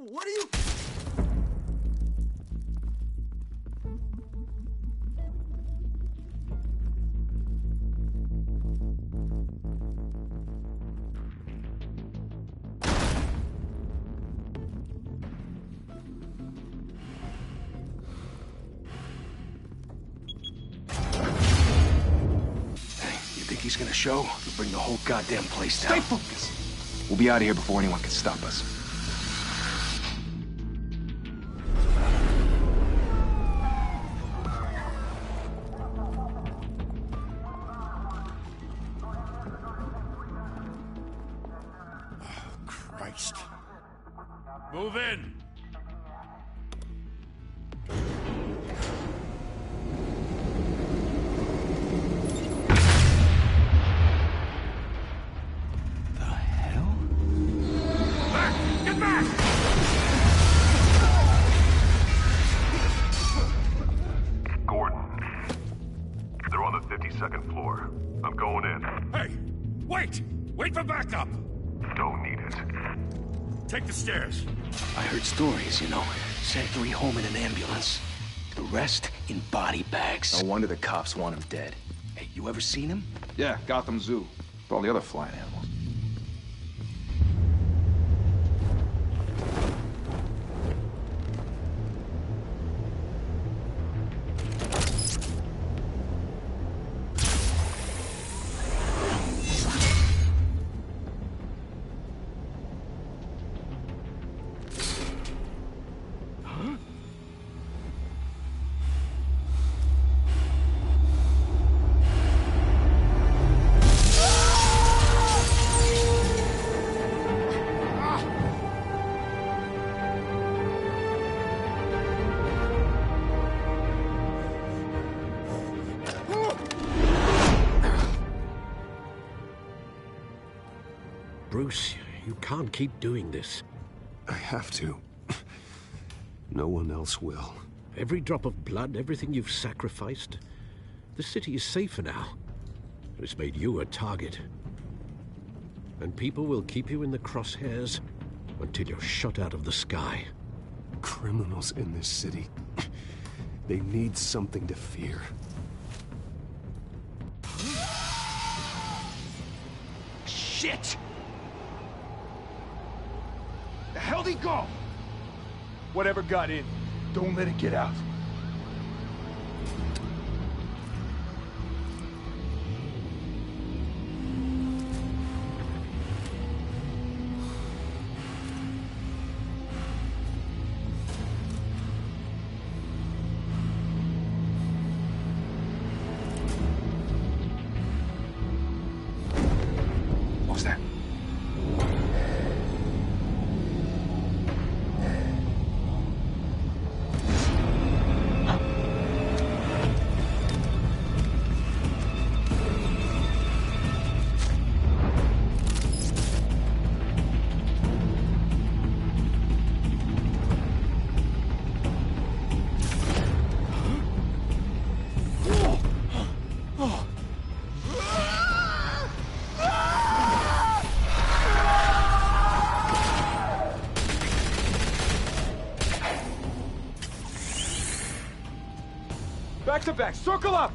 What are you... He's gonna show, he'll bring the whole goddamn place down. Stay focused! We'll be out of here before anyone can stop us. Oh, Christ. Move in! Second floor. I'm going in. Hey! Wait! Wait for backup! Don't need it. Take the stairs. I heard stories, you know. Sent 3 home in an ambulance. The rest in body bags. No wonder the cops want him dead. Hey, you ever seen him? Yeah, Gotham Zoo. With all the other flying animals. Bruce, you can't keep doing this. I have to. No one else will. Every drop of blood, everything you've sacrificed. The city is safer now. It's made you a target. And people will keep you in the crosshairs until you're shot out of the sky. Criminals in this city. They need something to fear. Shit! The hell'd he go? Whatever got in, don't let it get out. What was that? Back to back, circle up!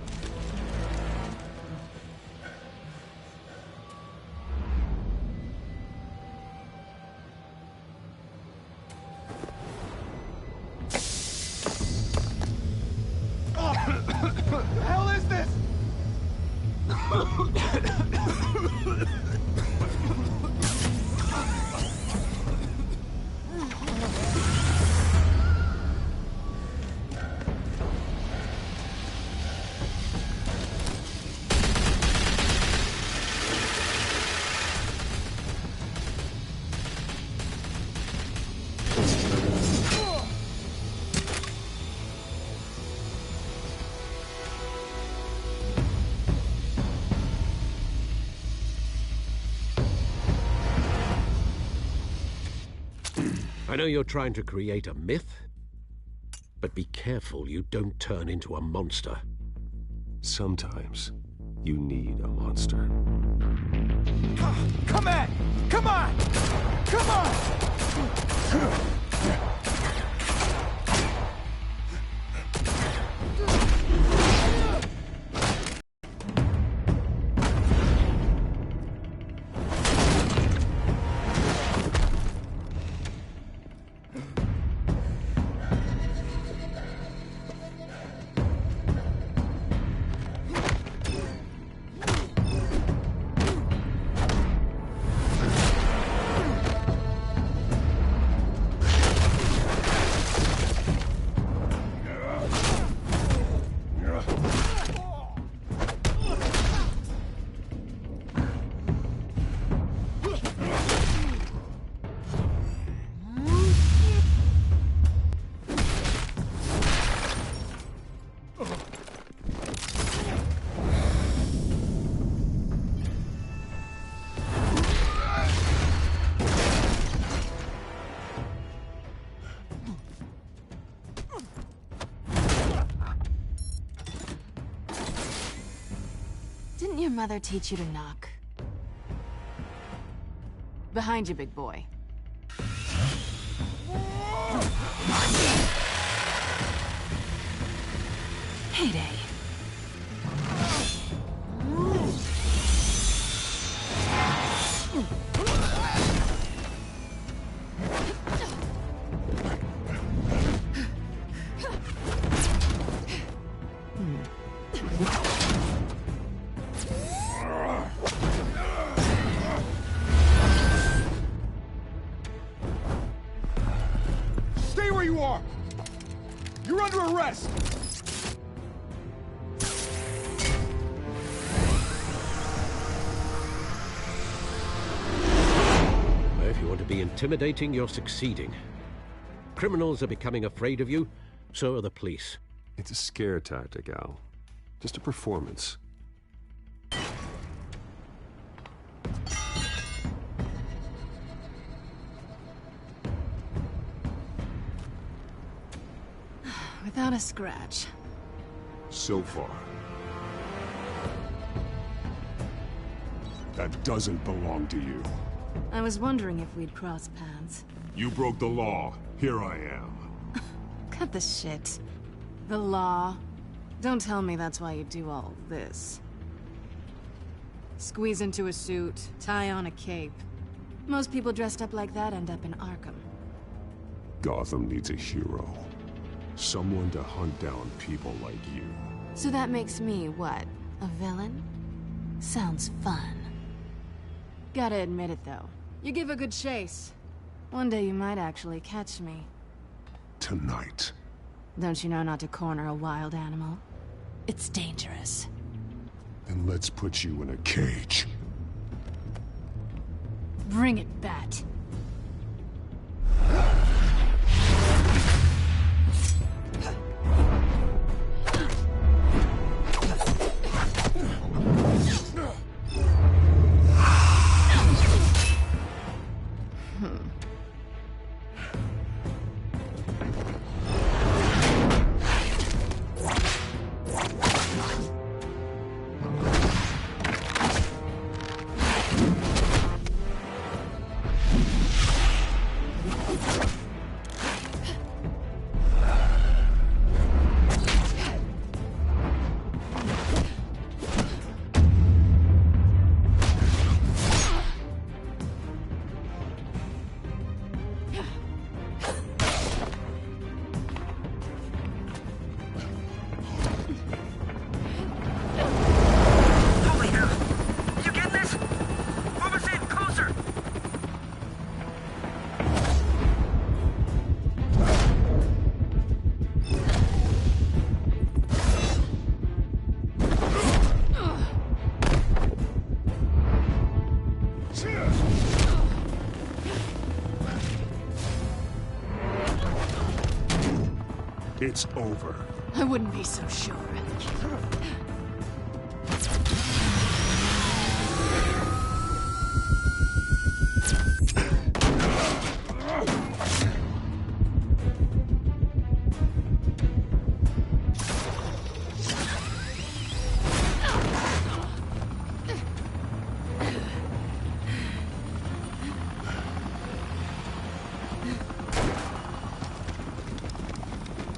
What the hell is this? I know you're trying to create a myth, but be careful you don't turn into a monster. Sometimes you need a monster. Come on! Come on! Come on! mother teach you to knock? Behind you, big boy. Heyday. Stay where you are! You're under arrest! If you want to be intimidating, you're succeeding. Criminals are becoming afraid of you, so are the police. It's a scare tactic, Al. Just a performance. Without a scratch. So far. That doesn't belong to you. I was wondering if we'd cross paths. You broke the law. Here I am. Cut the shit. The law. Don't tell me that's why you do all this. Squeeze into a suit, tie on a cape. Most people dressed up like that end up in Arkham. Gotham needs a hero. Someone to hunt down people like you. So that makes me, what, a villain? Sounds fun. Gotta admit it, though. You give a good chase. One day you might actually catch me. Tonight. Don't you know not to corner a wild animal? It's dangerous. Then let's put you in a cage. Bring it, Bat. It's over. I wouldn't be so sure.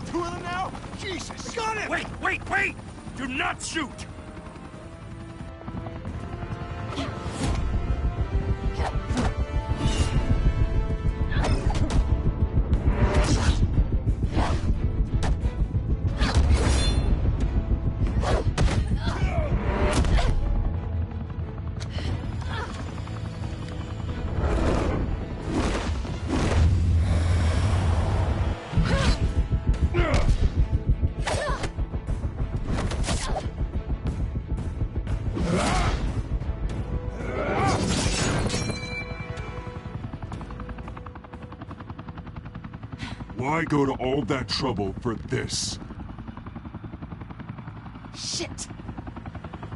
Two of them now? Jesus! Got him! Wait, wait, wait! Do not shoot! Why go to all that trouble for this? Shit!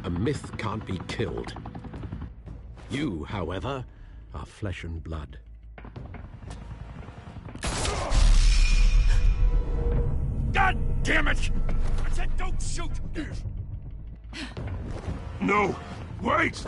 A myth can't be killed. You, however, are flesh and blood. God damn it! I said don't shoot! No! Wait!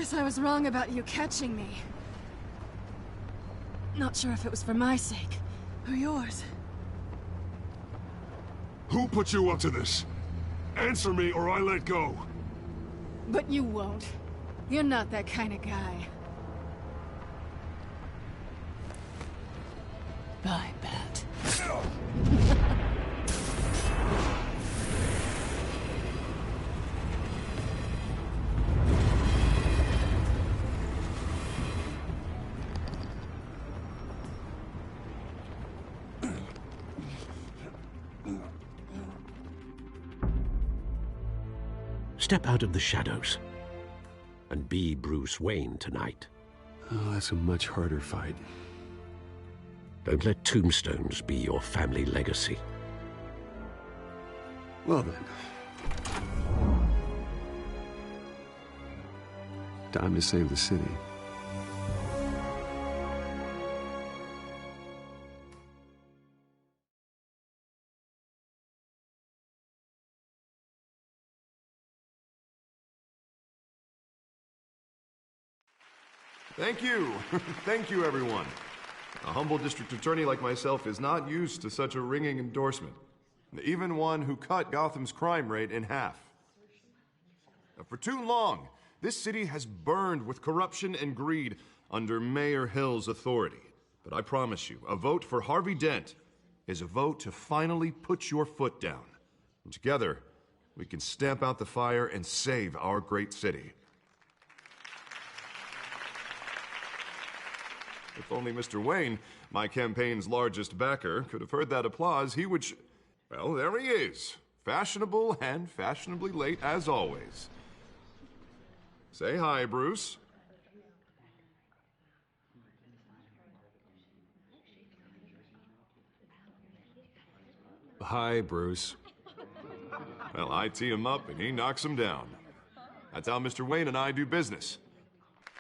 Guess I was wrong about you catching me. Not sure if it was for my sake, or yours. Who put you up to this? Answer me or I let go. But you won't. You're not that kind of guy. Bye, Bat. Step out of the shadows and be Bruce Wayne tonight. Oh, that's a much harder fight. Don't let tombstones be your family legacy. Well then. Time to save the city. Thank you. Thank you, everyone. A humble district attorney like myself is not used to such a ringing endorsement. Even one who cut Gotham's crime rate in half. For too long, this city has burned with corruption and greed under Mayor Hill's authority. But I promise you, a vote for Harvey Dent is a vote to finally put your foot down. And together, we can stamp out the fire and save our great city. If only Mr. Wayne, my campaign's largest backer, could have heard that applause, he would well, there he is. Fashionable and fashionably late as always. Say hi, Bruce. Hi, Bruce. Well, I tee him up and he knocks him down. That's how Mr. Wayne and I do business.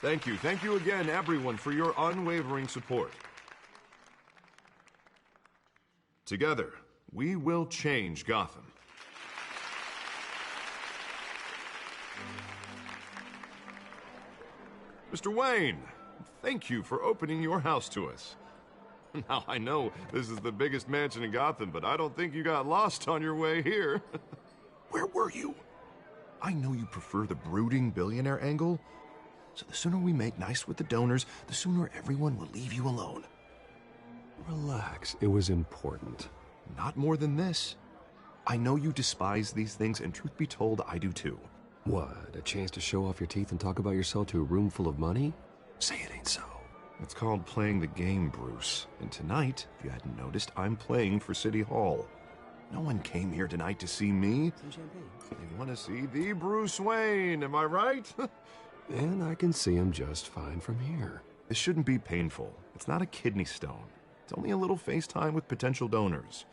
Thank you. Thank you again, everyone, for your unwavering support. Together, we will change Gotham. Mr. Wayne, thank you for opening your house to us. Now, I know this is the biggest mansion in Gotham, but I don't think you got lost on your way here. Where were you? I know you prefer the brooding billionaire angle, so the sooner we make nice with the donors, the sooner everyone will leave you alone. Relax, it was important. Not more than this. I know you despise these things, and truth be told, I do too. What, a chance to show off your teeth and talk about yourself to a room full of money? Say it ain't so. It's called playing the game, Bruce. And tonight, if you hadn't noticed, I'm playing for City Hall. No one came here tonight to see me. Some champagne. They want to see the Bruce Wayne, am I right? And I can see him just fine from here. This shouldn't be painful. It's not a kidney stone. It's only a little FaceTime with potential donors.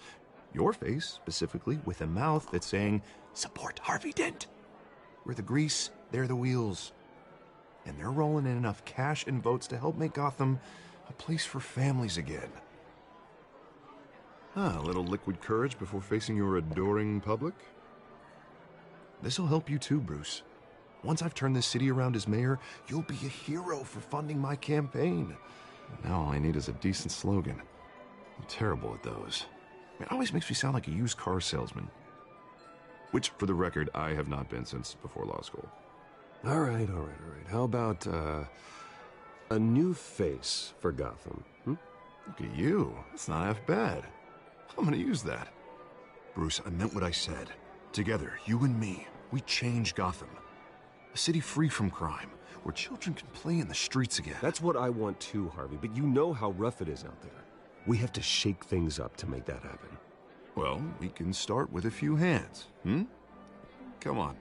Your face, specifically, with a mouth that's saying, support Harvey Dent. We're the grease, they're the wheels. And they're rolling in enough cash and votes to help make Gotham a place for families again. A little liquid courage before facing your adoring public. This'll help you too, Bruce. Once I've turned this city around as mayor, you'll be a hero for funding my campaign. Now all I need is a decent slogan. I'm terrible at those. It always makes me sound like a used car salesman. which, for the record, I have not been since before law school. All right. How about, a new face for Gotham, Look at you. That's not half bad. I'm gonna use that. Bruce, I meant what I said. Together, you and me, we change Gotham. A city free from crime, where children can play in the streets again. That's what I want too, Harvey, but you know how rough it is out there. We have to shake things up to make that happen. Well, we can start with a few hands, Come on.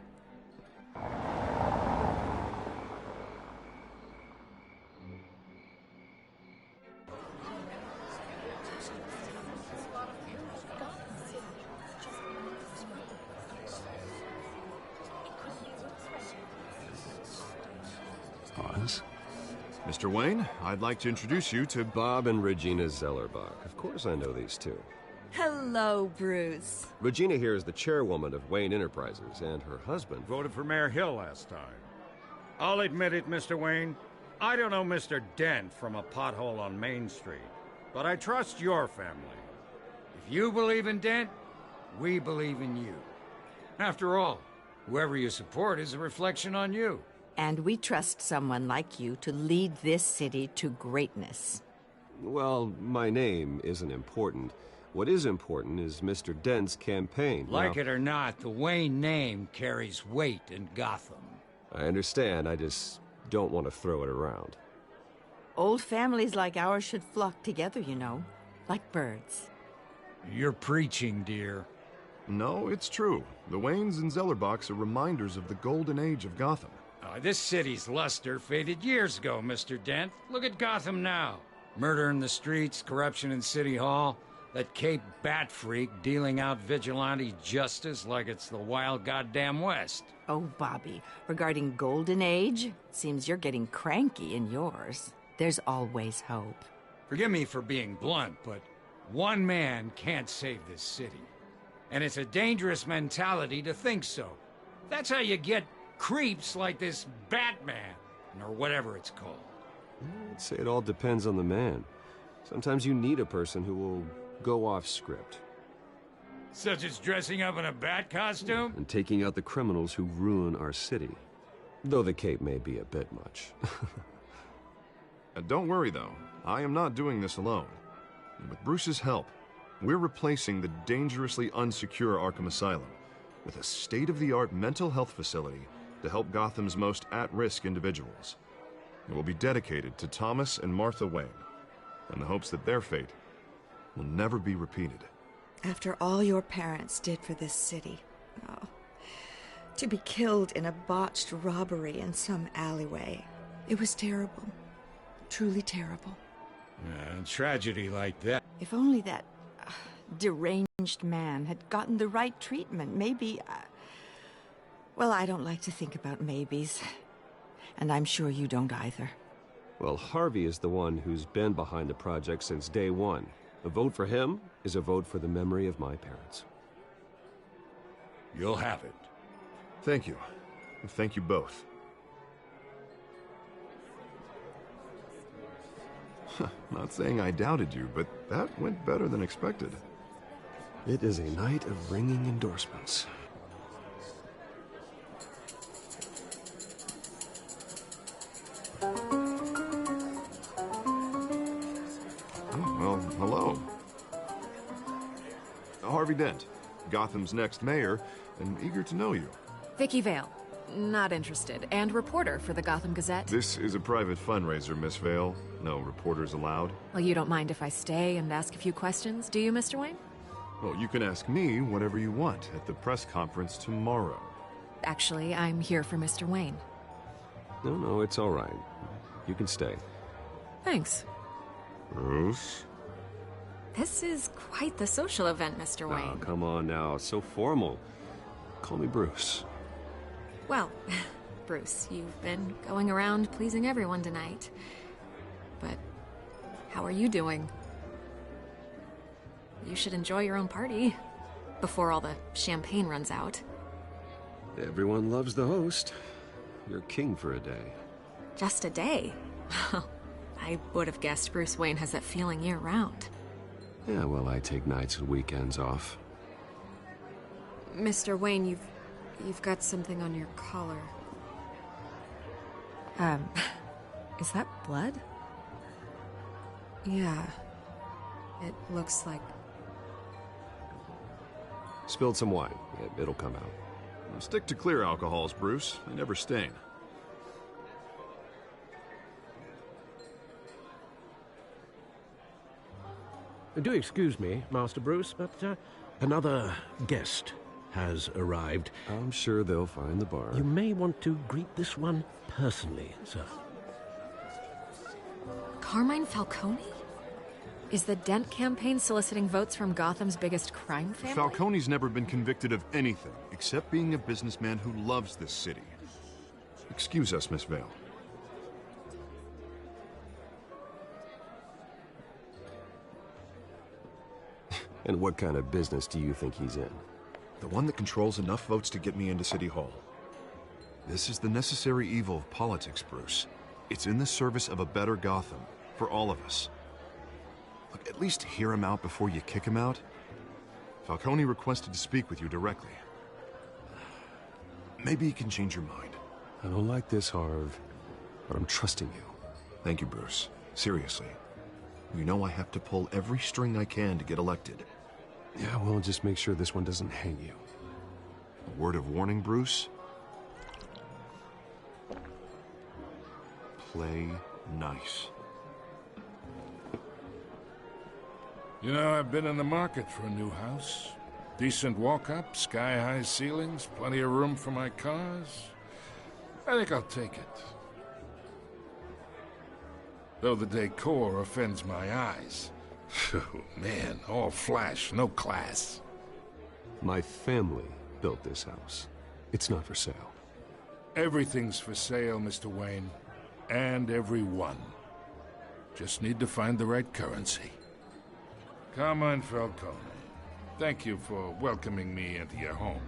Pause. Mr. Wayne, I'd like to introduce you to Bob and Regina Zellerbach. Of course I know these two. Hello, Bruce. Regina here is the chairwoman of Wayne Enterprises, and her husband... Voted for Mayor Hill last time. I'll admit it, Mr. Wayne. I don't know Mr. Dent from a pothole on Main Street, but I trust your family. If you believe in Dent, we believe in you. After all, whoever you support is a reflection on you. And we trust someone like you to lead this city to greatness. Well, my name isn't important. What is important is Mr. Dent's campaign. Like it or not, the Wayne name carries weight in Gotham. I understand, I just don't want to throw it around. Old families like ours should flock together, you know, like birds. You're preaching, dear. No, it's true. The Waynes and Zellerbachs are reminders of the golden age of Gotham. This city's luster faded years ago, Mr. Dent. Look at Gotham now. Murder in the streets, corruption in City Hall, that Cape Bat freak dealing out vigilante justice like it's the wild goddamn West. Oh, Bobby, regarding Golden Age, seems you're getting cranky in yours. There's always hope. Forgive me for being blunt, but one man can't save this city. And it's a dangerous mentality to think so. That's how you get creeps like this Batman, or whatever it's called. I'd say it all depends on the man. Sometimes you need a person who will go off script. Such as dressing up in a bat costume? And taking out the criminals who ruin our city. Though the cape may be a bit much. Don't worry, though. I am not doing this alone. With Bruce's help, we're replacing the dangerously unsecure Arkham Asylum with a state-of-the-art mental health facility to help Gotham's most at-risk individuals. It will be dedicated to Thomas and Martha Wayne, in the hopes that their fate will never be repeated. After all your parents did for this city, to be killed in a botched robbery in some alleyway, it was terrible. Truly terrible. A tragedy like that. If only that deranged man had gotten the right treatment, maybe... Well, I don't like to think about maybes. And I'm sure you don't either. Well, Harvey is the one who's been behind the project since day one. A vote for him is a vote for the memory of my parents. You'll have it. Thank you. Thank you both. Not saying I doubted you, but that went better than expected. It is a night of ringing endorsements. Well, hello. Harvey Dent, Gotham's next mayor, and eager to know you. Vicky Vale. Not interested. And reporter for the Gotham Gazette. This is a private fundraiser, Miss Vale. No reporters allowed. Well, you don't mind if I stay and ask a few questions, do you, Mr. Wayne? Well, you can ask me whatever you want at the press conference tomorrow. Actually, I'm here for Mr. Wayne. No, it's all right. You can stay. Thanks. Bruce? This is quite the social event, Mr. Wayne. Oh, come on now. So formal. Call me Bruce. Well, Bruce, you've been going around pleasing everyone tonight. But how are you doing? You should enjoy your own party before all the champagne runs out. Everyone loves the host. You're king for a day. Just a day? I would have guessed Bruce Wayne has that feeling year-round. Yeah, well, I take nights and weekends off. Mr. Wayne, you've got something on your collar. Is that blood? Yeah. It looks like... Spilled some wine. It'll come out. Stick to clear alcohols, Bruce. They never stain. Do excuse me, Master Bruce, but another guest has arrived. I'm sure they'll find the bar. You may want to greet this one personally, sir. Carmine Falcone? Is the Dent campaign soliciting votes from Gotham's biggest crime family? Falcone's never been convicted of anything except being a businessman who loves this city. Excuse us, Miss Vale. And what kind of business do you think he's in? The one that controls enough votes to get me into City Hall. This is the necessary evil of politics, Bruce. It's in the service of a better Gotham, for all of us. Look, at least hear him out before you kick him out. Falcone requested to speak with you directly. Maybe he can change your mind. I don't like this, Harv, but I'm trusting you. Thank you, Bruce. Seriously. You know I have to pull every string I can to get elected. Yeah, well, just make sure this one doesn't hang you. A word of warning, Bruce? Play nice. You know, I've been in the market for a new house. Decent walk-up, sky-high ceilings, plenty of room for my cars. I think I'll take it. Though the decor offends my eyes. Oh, man, all flash, no class. My family built this house. It's not for sale. Everything's for sale, Mr. Wayne. And everyone. Just need to find the right currency. Carmine Falcone, thank you for welcoming me into your home.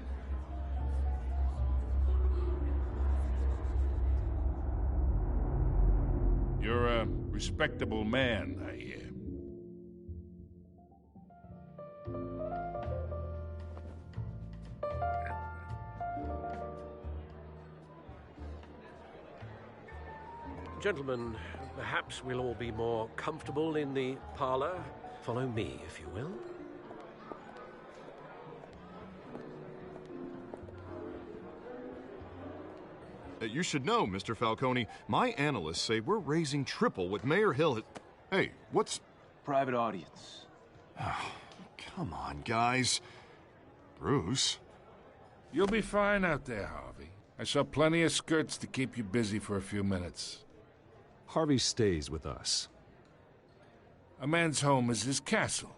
You're a respectable man, I hear. Gentlemen, perhaps we'll all be more comfortable in the parlor. Follow me, if you will. You should know, Mr. Falcone, my analysts say we're raising triple what Mayor Hill had... Hey, what's... Private audience. Oh, come on, guys. Bruce? You'll be fine out there, Harvey. I saw plenty of skirts to keep you busy for a few minutes. Harvey stays with us. A man's home is his castle.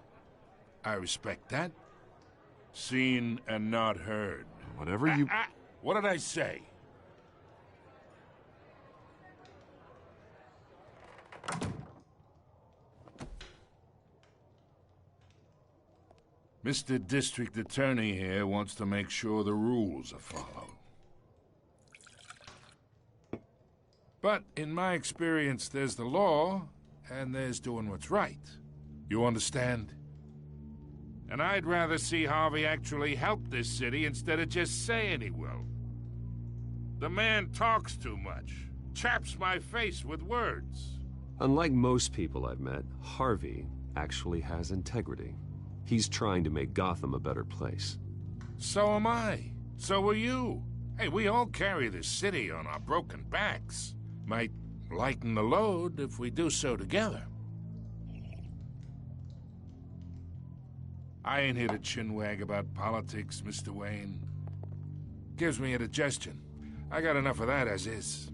I respect that. Seen and not heard. Whatever you... What did I say? Mr. District Attorney here wants to make sure the rules are followed. But in my experience, there's the law, and there's doing what's right. You understand? And I'd rather see Harvey actually help this city instead of just saying he will. The man talks too much, chaps my face with words. Unlike most people I've met, Harvey actually has integrity. He's trying to make Gotham a better place. So am I. So are you. Hey, we all carry this city on our broken backs. Might lighten the load if we do so together. I ain't here to chinwag about politics, Mr. Wayne. Gives me indigestion. I got enough of that as is.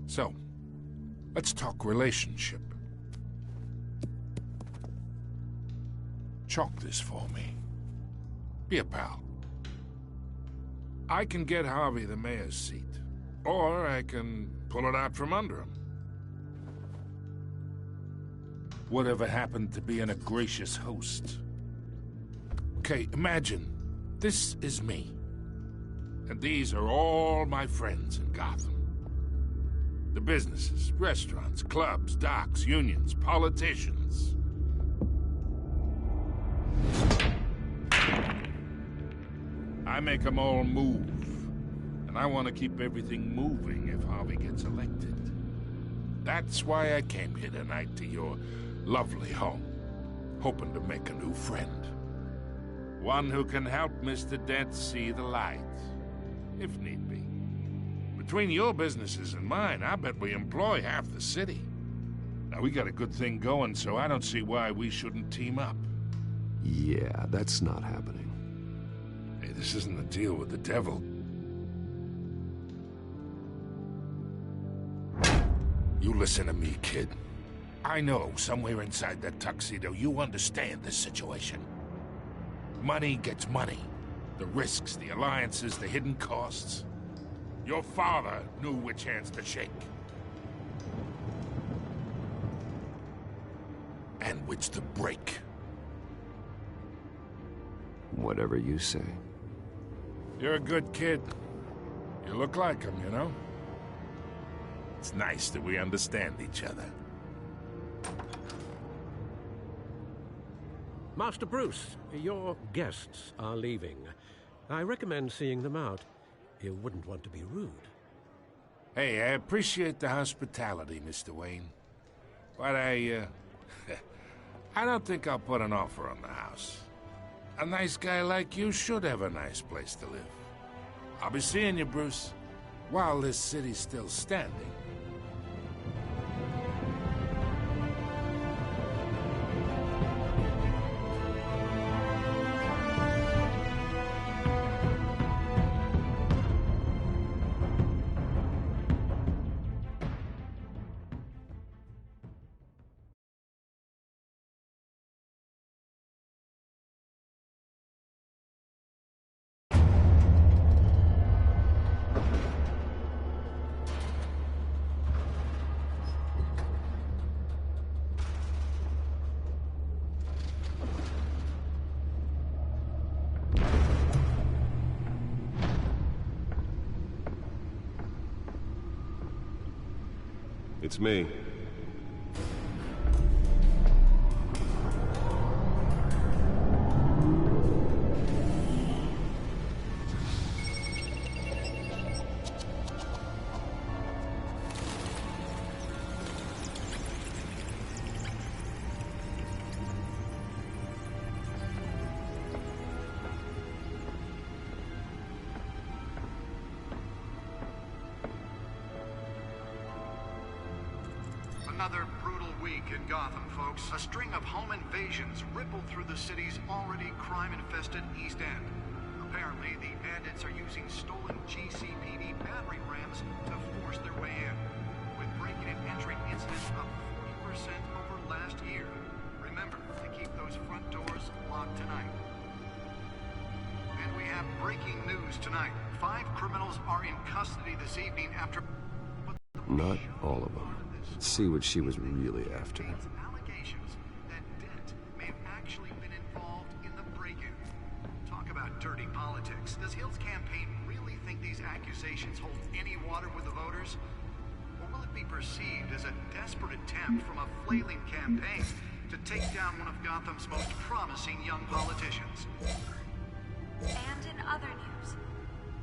So, let's talk relationship. Chalk this for me. Be a pal. I can get Harvey the mayor's seat, or I can pull it out from under him. Whatever happened to being a gracious host? Okay, imagine, this is me. And these are all my friends in Gotham. The businesses, restaurants, clubs, docks, unions, politicians. I make them all move. And I want to keep everything moving if Harvey gets elected. That's why I came here tonight to your lovely home, hoping to make a new friend. One who can help Mr. Dent see the light, if need be. Between your businesses and mine, I bet we employ half the city. Now, we got a good thing going, so I don't see why we shouldn't team up. Yeah, that's not happening. Hey, this isn't a deal with the devil. You listen to me, kid. I know somewhere inside that tuxedo you understand this situation. Money gets money. The risks, the alliances, the hidden costs. Your father knew which hands to shake. And which to break. Whatever you say. You're a good kid. You look like him, you know? It's nice that we understand each other. Master Bruce, your guests are leaving. I recommend seeing them out. You wouldn't want to be rude. Hey, I appreciate the hospitality, Mr. Wayne. But I don't think I'll put an offer on the house. A nice guy like you should have a nice place to live. I'll be seeing you, Bruce, while this city's still standing. It's me. Another brutal week in Gotham, folks. A string of home invasions rippled through the city's already crime-infested East End. Apparently, the bandits are using stolen GCPD battering rams to force their way in, with breaking and entering incidents up 40% over last year. Remember to keep those front doors locked tonight. And we have breaking news tonight. 5 criminals are in custody this evening after... Not all of them. Let's see what she was really after. Allegations that Dent may have actually been involved in the break-in. Talk about dirty politics. Does Hill's campaign really think these accusations hold any water with the voters? Or will it be perceived as a desperate attempt from a flailing campaign to take down one of Gotham's most promising young politicians? And in other news,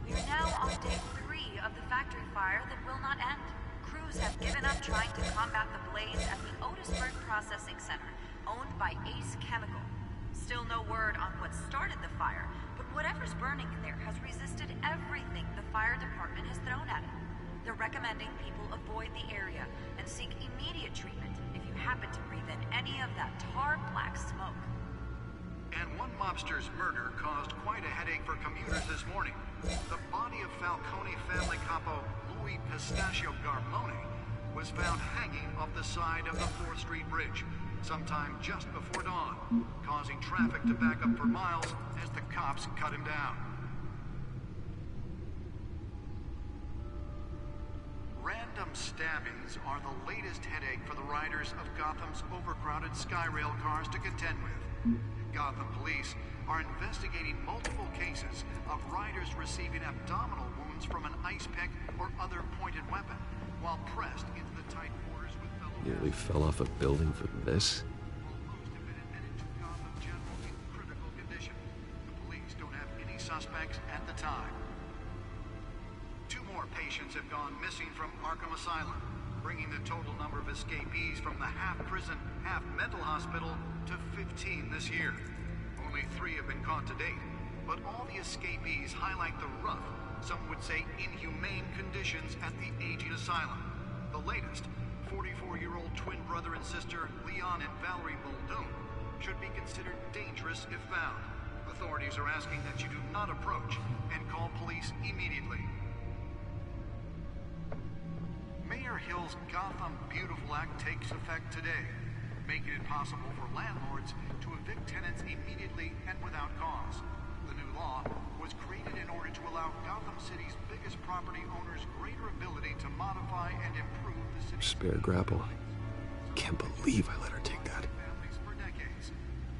we are now on day 3 of the factory fire that will not end. Crews have given up trying to combat the blaze at the Otisburg Processing Center, owned by Ace Chemical. Still no word on what started the fire, but whatever's burning there has resisted everything the fire department has thrown at it. They're recommending people avoid the area and seek immediate treatment if you happen to breathe in any of that tar black smoke. And one mobster's murder caused quite a headache for commuters this morning. The body of Falcone family capo Louis Pistachio Garmone was found hanging off the side of the 4th Street Bridge sometime just before dawn, causing traffic to back up for miles as the cops cut him down. Random stabbings are the latest headache for the riders of Gotham's overcrowded Skyrail cars to contend with. Gotham police are investigating multiple cases of riders receiving abdominal wounds from an ice pick or other pointed weapon while pressed into the tight quarters with fellow... Nearly fell off a building for this? Most have been admitted to Gotham General in critical condition. The police don't have any suspects at the gone missing from Arkham Asylum, bringing the total number of escapees from the half-prison, half-mental hospital to 15 this year. Only 3 have been caught to date, but all the escapees highlight the rough, some would say inhumane conditions at the aging asylum. The latest, 44-year-old twin brother and sister Leon and Valerie Muldoon, should be considered dangerous if found. Authorities are asking that you do not approach and call police immediately. Mayor Hill's Gotham Beautiful Act takes effect today, making it possible for landlords to evict tenants immediately and without cause. The new law was created in order to allow Gotham City's biggest property owners greater ability to modify and improve the city's Spare grapple. Can't believe I let her take that. for decades.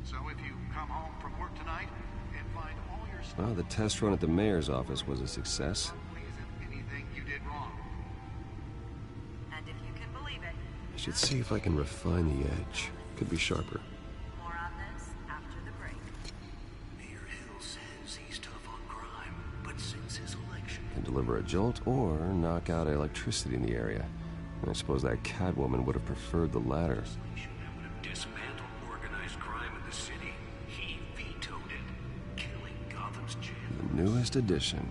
So if you come home from work tonight and find all your stuff, Well, the test run at the mayor's office was a success. anything you did wrong. And if you can believe it, I should see if I can refine the edge. Could be sharper. more on this after the break. Mayor Hill says he's tough on crime, but since his election... Can deliver a jolt or knock out electricity in the area. I suppose that Catwoman would have preferred the latter. That would have dismantled organized crime in the city. He vetoed it, killing Gotham's champion. The newest addition.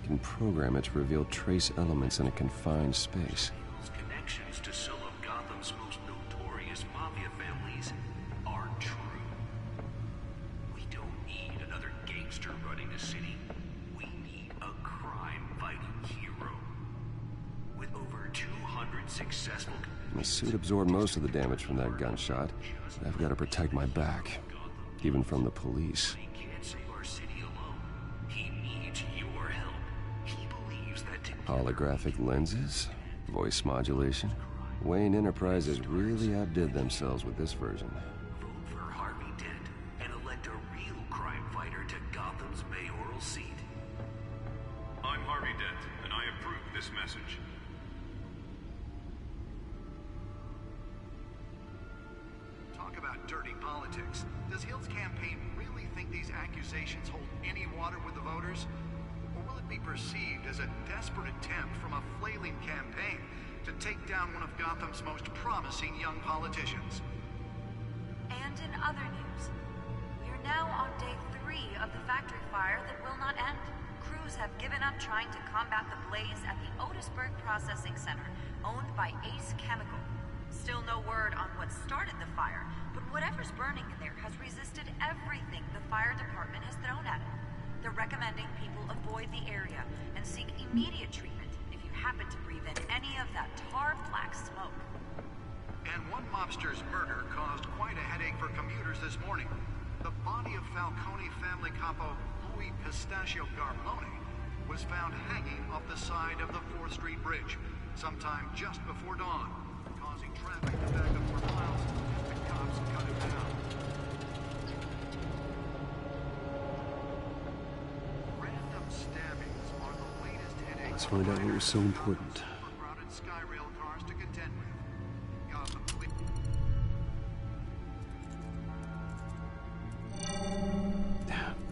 Can program it to reveal trace elements in a confined space. Connections to some of Gotham's most notorious mafia families are true. We don't need another gangster running the city. We need a crime-fighting hero. With over 200 successful... My suit absorbed most of the damage from that gunshot. But I've got to protect my back. Even from the police. He can't save our city alone. He needs your help. He believes that... Holographic lenses? Voice modulation? Wayne Enterprises really outdid themselves with this version. Vote for Harvey Dent and elect a real crime fighter to Gotham's mayoral seat. I'm Harvey Dent, and I approve this message. Talk about dirty politics. Does Hill's campaign really think these accusations hold any water with the voters? Or will it be perceived as a desperate attempt from a flailing campaign to take down one of Gotham's most promising young politicians? And in other news, we are now on day 3 of the factory fire that will not end. Crews have given up trying to combat the blaze at the Otisburg Processing Center, owned by Ace Chemical. Still no word on what started the fire, but whatever's burning in there has resisted everything the fire department has thrown at it. They're recommending people avoid the area and seek immediate treatment if you happen to breathe in any of that tar black smoke. And one mobster's murder caused quite a headache for commuters this morning. The body of Falcone family capo Louis Pistachio Garmone was found hanging off the side of the 4th Street Bridge sometime just before dawn, causing traffic to back up for miles as the cops cut him down. Random stabbings are the latest headache. Let's find out what was so important. Overcrowded Skyrail cars to contend with. Gotham Police.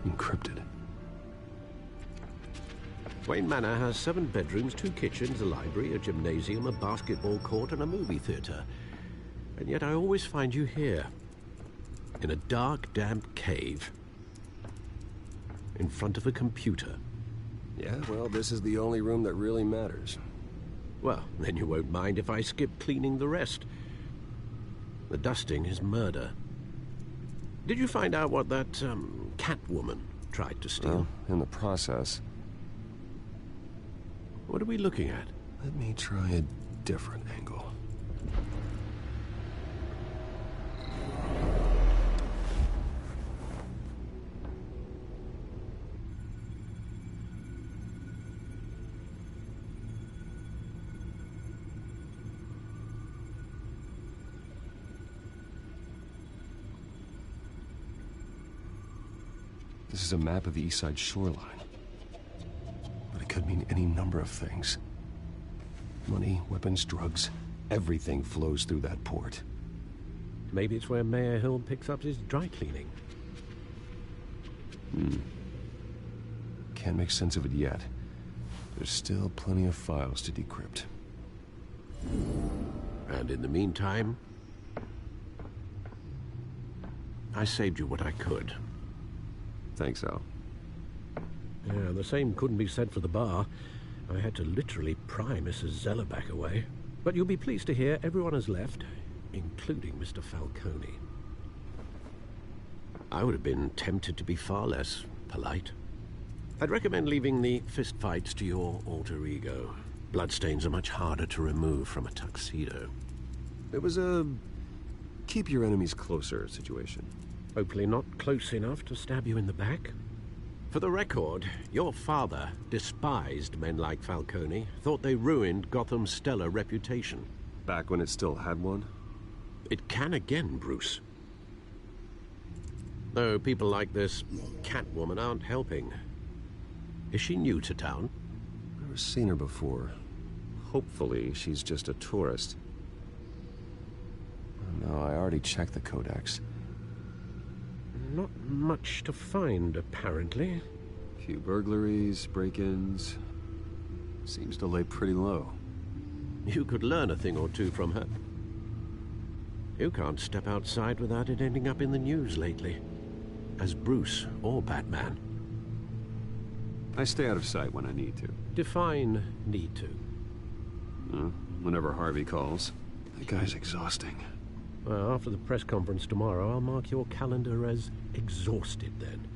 Encrypted. Wayne Manor has 7 bedrooms, 2 kitchens, a library, a gymnasium, a basketball court, and a movie theater. And yet I always find you here. In a dark, damp cave. In front of a computer. Yeah, well, this is the only room that really matters. Well, then you won't mind if I skip cleaning the rest. The dusting is murder. Did you find out what that, Catwoman tried to steal? Well, in the process. What are we looking at? Let me try a different angle. This is a map of the East Side shoreline. But it could mean any number of things. Money, weapons, drugs, everything flows through that port. Maybe it's where Mayor Hill picks up his dry cleaning. Can't make sense of it yet. There's still plenty of files to decrypt. And in the meantime, I saved you what I could. Thanks, Al. Yeah, the same couldn't be said for the bar. I had to literally pry Mrs. Zellerback away. But you'll be pleased to hear everyone has left, including Mr. Falcone. I would have been tempted to be far less polite. I'd recommend leaving the fistfights to your alter ego. Bloodstains are much harder to remove from a tuxedo. It was a keep your enemies closer situation. Hopefully not close enough to stab you in the back. For the record, your father despised men like Falcone, thought they ruined Gotham's stellar reputation. Back when it still had one? It can again, Bruce. Though people like this Catwoman aren't helping. Is she new to town? Never seen her before. Hopefully, she's just a tourist. No, I already checked the codex. Not much to find, apparently. Few burglaries, break-ins. Seems to lay pretty low. You could learn a thing or two from her. You can't step outside without it ending up in the news lately. As Bruce or Batman. I stay out of sight when I need to. Define need to. Whenever Harvey calls. That guy's exhausting. Well, after the press conference tomorrow, I'll mark your calendar as exhausted then.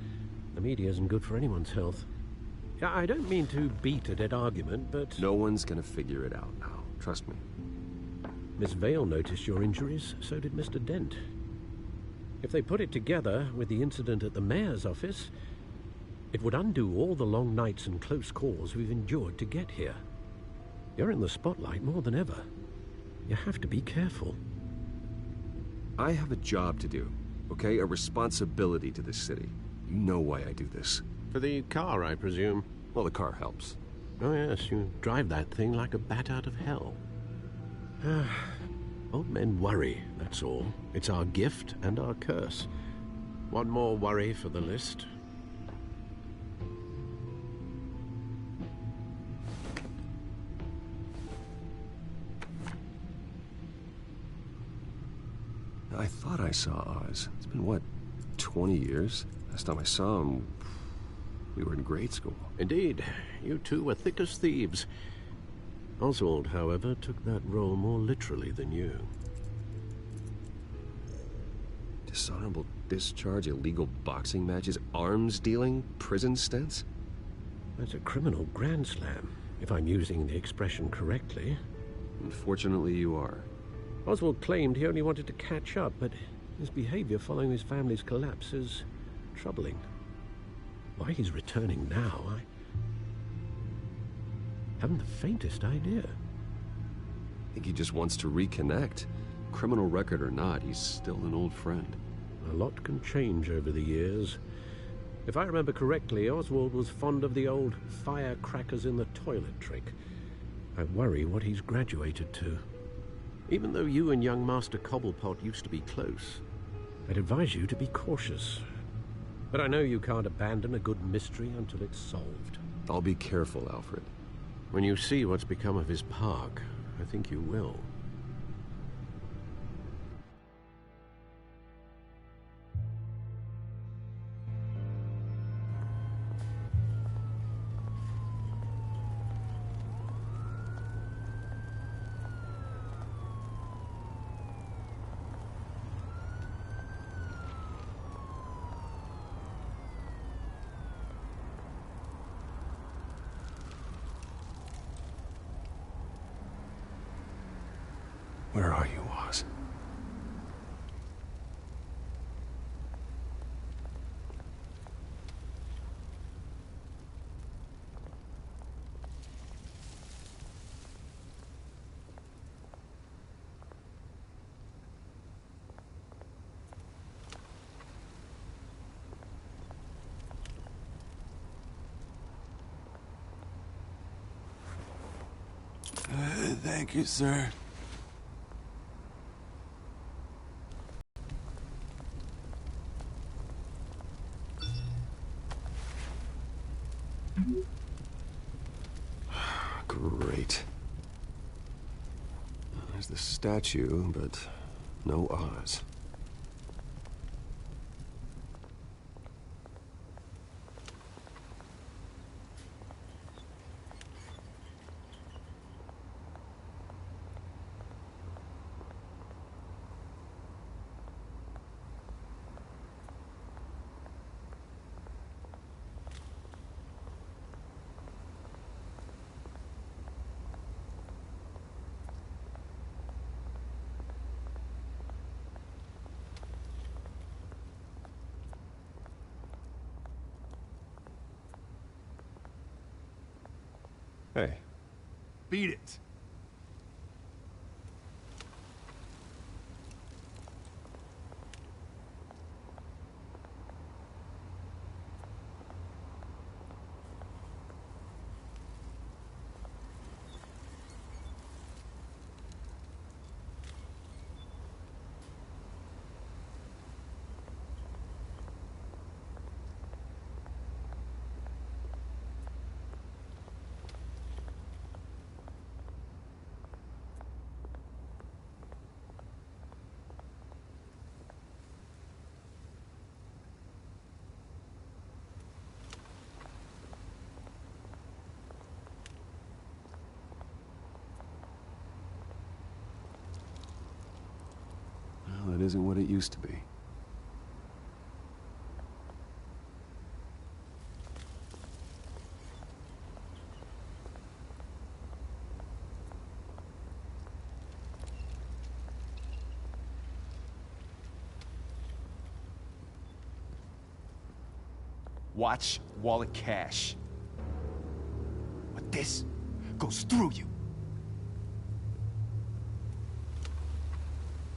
The media isn't good for anyone's health. I don't mean to beat a dead argument, but... No one's gonna figure it out now. Trust me. Miss Vale noticed your injuries, so did Mr. Dent. If they put it together with the incident at the mayor's office, it would undo all the long nights and close calls we've endured to get here. You're in the spotlight more than ever. You have to be careful. I have a job to do, okay? A responsibility to this city. You know why I do this. For the car, I presume. Well, the car helps. Oh yes, you drive that thing like a bat out of hell. Old men worry, that's all. It's our gift and our curse. One more worry for the list. I thought I saw Oz. It's been, what, 20 years? Last time I saw him, we were in grade school. Indeed. You two were thick as thieves. Oswald, however, took that role more literally than you. Dishonorable discharge, illegal boxing matches, arms dealing, prison stints? That's a criminal grand slam, if I'm using the expression correctly. Unfortunately, you are. Oswald claimed he only wanted to catch up, but his behavior following his family's collapse is troubling. Why he's returning now, I haven't the faintest idea. I think he just wants to reconnect. Criminal record or not, he's still an old friend. A lot can change over the years. If I remember correctly, Oswald was fond of the old firecrackers in the toilet trick. I worry what he's graduated to. Even though you and young Master Cobblepot used to be close, I'd advise you to be cautious. But I know you can't abandon a good mystery until it's solved. I'll be careful, Alfred. When you see what's become of his park, I think you will. Where are you, Oz? Thank you, sir. the statue, but no Oz. Hey. Beat it. Well, it isn't what it used to be. Watch wallet cash. But this goes through you.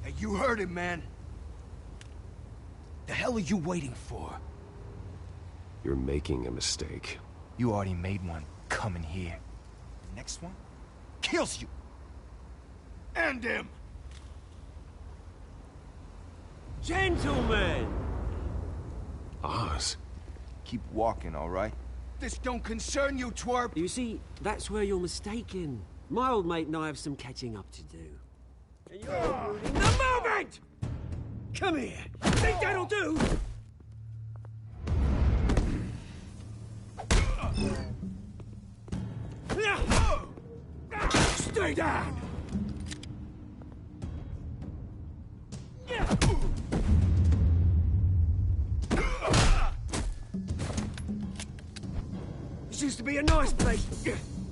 Hey, you heard it, man. The hell are you waiting for? You're making a mistake. You already made one coming here. The next one kills you. And him. Gentlemen! Oz. Keep walking, all right? This don't concern you, twerp. You see, that's where you're mistaken. My old mate and I have some catching up to do. And you're ruining the moment! Come here. Think that'll do? Stay down! This used to be a nice place.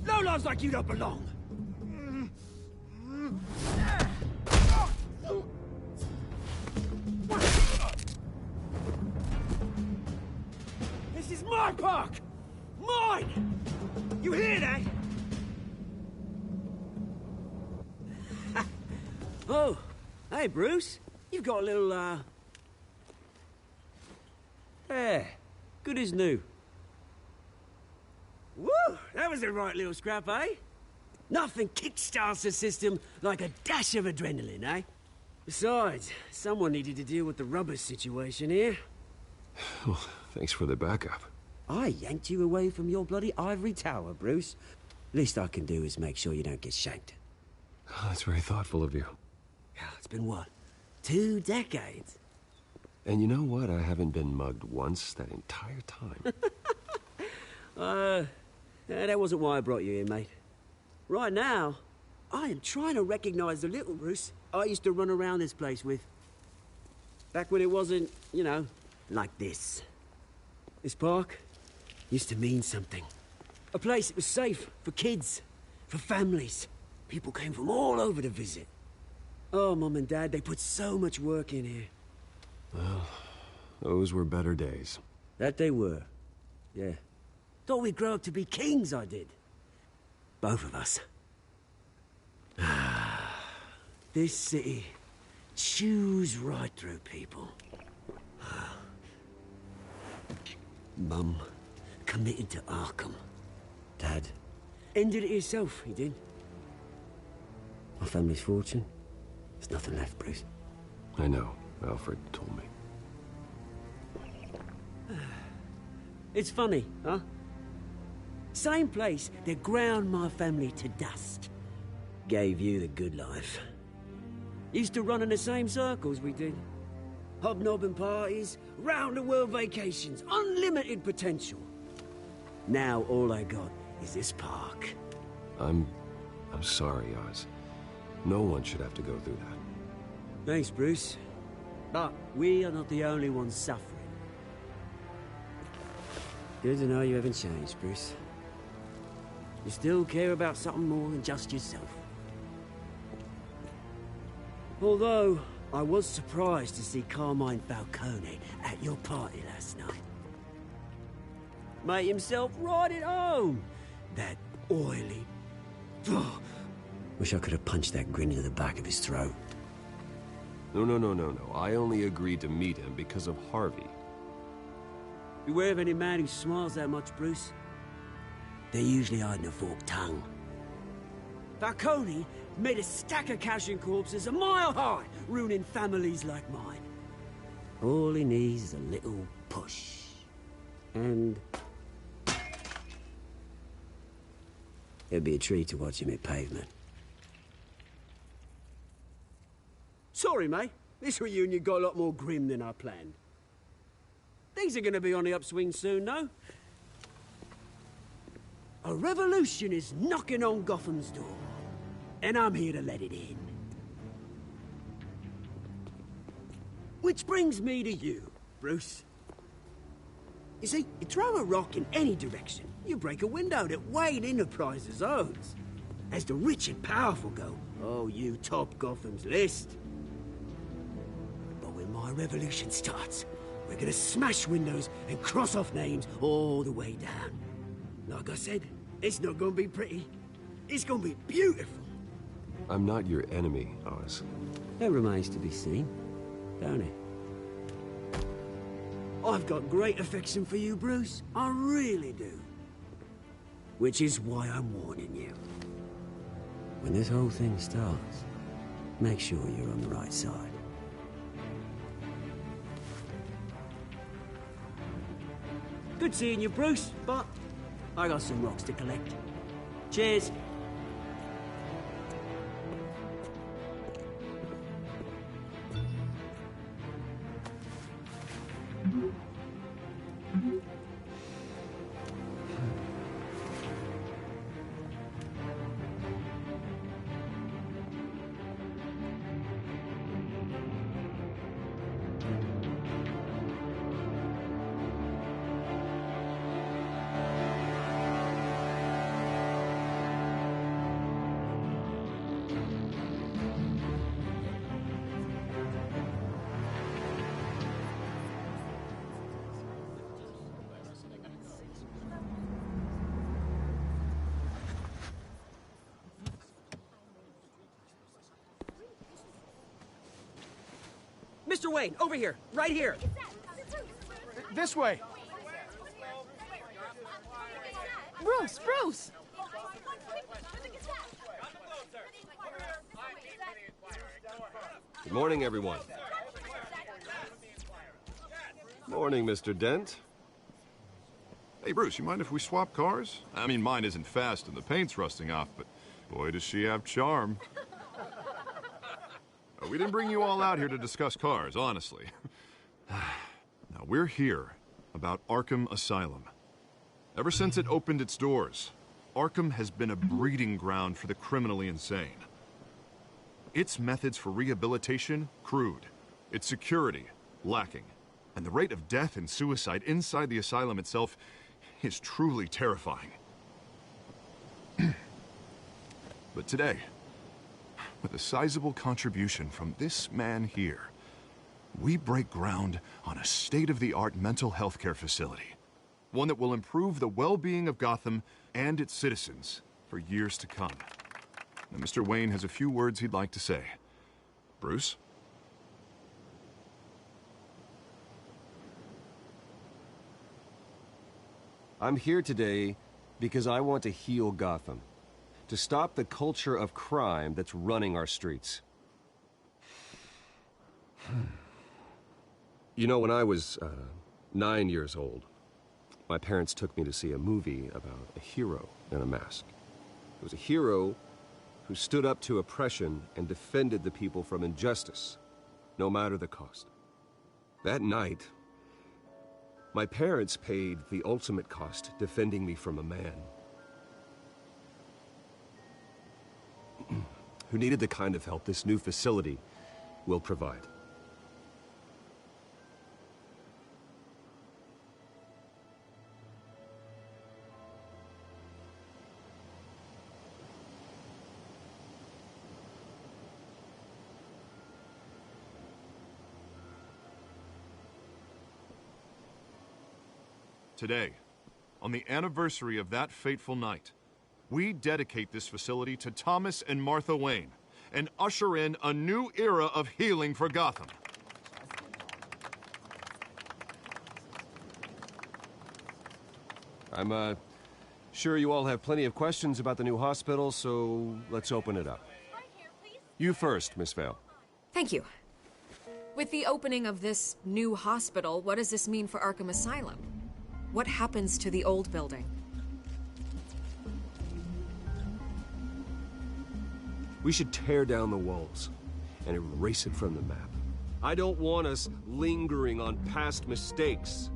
No lives like you don't belong. This is my park! Mine! You hear that? Oh, hey, Bruce. You've got a little, There. Good as new. Woo! That was a right little scrap, eh? Nothing kickstarts the system like a dash of adrenaline, eh? Besides, someone needed to deal with the rubber situation here. Well, thanks for the backup. I yanked you away from your bloody ivory tower, Bruce. Least I can do is make sure you don't get shanked. Oh, that's very thoughtful of you. It's been what? 2 decades? And you know what? I haven't been mugged once that entire time. That wasn't why I brought you here, mate. Right now, I am trying to recognize the little Bruce I used to run around this place with. Back when it wasn't, you know, like this. This park used to mean something. A place that was safe for kids, for families. People came from all over to visit. Oh, Mum and Dad, they put so much work in here. Well, those were better days. That they were. Yeah. Thought we'd grow up to be kings, I did. Both of us. This city chews right through people. Mum committed to Arkham. Dad ended it himself, he did. My family's fortune. There's nothing left, Bruce. I know. Alfred told me. It's funny, huh? Same place that ground my family to dust. Gave you the good life. Used to run in the same circles we did. Hobnobbing parties, round-the-world vacations, unlimited potential. Now all I got is this park. I'm sorry, Oz. No one should have to go through that. Thanks, Bruce. But we are not the only ones suffering. Good to know you haven't changed, Bruce. You still care about something more than just yourself. Although, I was surprised to see Carmine Falcone at your party last night. Made himself right at home. That oily... Oh, wish I could have punched that grin into the back of his throat. No. I only agreed to meet him because of Harvey. Beware of any man who smiles that much, Bruce. They're usually hiding a forked tongue. Falcone made a stack of cashing corpses a mile high, ruining families like mine. All he needs is a little push. And... it'd be a treat to watch him hit pavement. Sorry, mate. This reunion got a lot more grim than I planned. Things are gonna be on the upswing soon, though. A revolution is knocking on Gotham's door. And I'm here to let it in. Which brings me to you, Bruce. You see, you throw a rock in any direction, you break a window that Wayne Enterprises owns. As the rich and powerful go, oh, you top Gotham's list. But when my revolution starts, we're gonna smash windows and cross off names all the way down. Like I said, it's not gonna be pretty. It's gonna be beautiful. I'm not your enemy, Oz. That remains to be seen, don't it? I've got great affection for you, Bruce. I really do. Which is why I'm warning you. When this whole thing starts, make sure you're on the right side. Good seeing you, Bruce, but I got some rocks to collect. Cheers. Mr. Wayne, over here, right here. This way. Bruce! Good morning, everyone. Morning, Mr. Dent. Hey, Bruce, you mind if we swap cars? I mean, mine isn't fast and the paint's rusting off, but boy, does she have charm. We didn't bring you all out here to discuss cars, honestly. Now, we're here about Arkham Asylum. Ever since it opened its doors, Arkham has been a breeding ground for the criminally insane. Its methods for rehabilitation, crude. Its security, lacking. And the rate of death and suicide inside the asylum itself is truly terrifying. But today, with a sizable contribution from this man here, we break ground on a state-of-the-art mental health care facility. One that will improve the well-being of Gotham and its citizens for years to come. Now, Mr. Wayne has a few words he'd like to say. Bruce? I'm here today because I want to heal Gotham. To stop the culture of crime that's running our streets. You know, when I was 9 years old, my parents took me to see a movie about a hero in a mask. It was a hero who stood up to oppression and defended the people from injustice, no matter the cost. That night, my parents paid the ultimate cost defending me from a man who needed the kind of help this new facility will provide. Today, on the anniversary of that fateful night, we dedicate this facility to Thomas and Martha Wayne and usher in a new era of healing for Gotham. I'm, sure you all have plenty of questions about the new hospital, so let's open it up. You first, Miss Vale. Thank you. With the opening of this new hospital, what does this mean for Arkham Asylum? What happens to the old building? We should tear down the walls and erase it from the map. I don't want us lingering on past mistakes.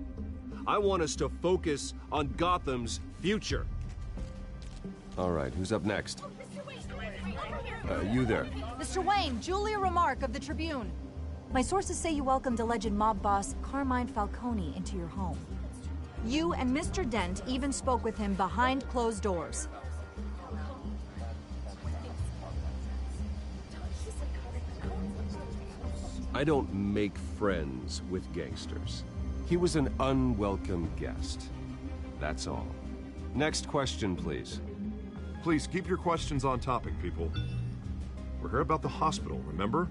I want us to focus on Gotham's future. All right, who's up next? You there. Mr. Wayne, Julia Remark of the Tribune. My sources say you welcomed alleged mob boss Carmine Falcone into your home. You and Mr. Dent even spoke with him behind closed doors. I don't make friends with gangsters. He was an unwelcome guest. That's all. Next question, please. Please keep your questions on topic, people. We're here about the hospital, remember?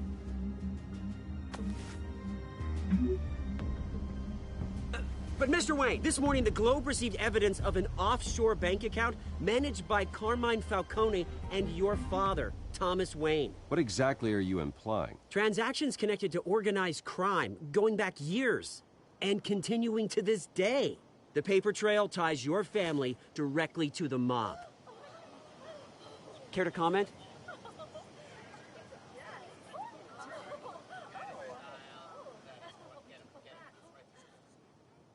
But Mr. Wayne, this morning the Globe received evidence of an offshore bank account managed by Carmine Falcone and your father, Thomas Wayne. What exactly are you implying? Transactions connected to organized crime, going back years, and continuing to this day. The paper trail ties your family directly to the mob. Care to comment?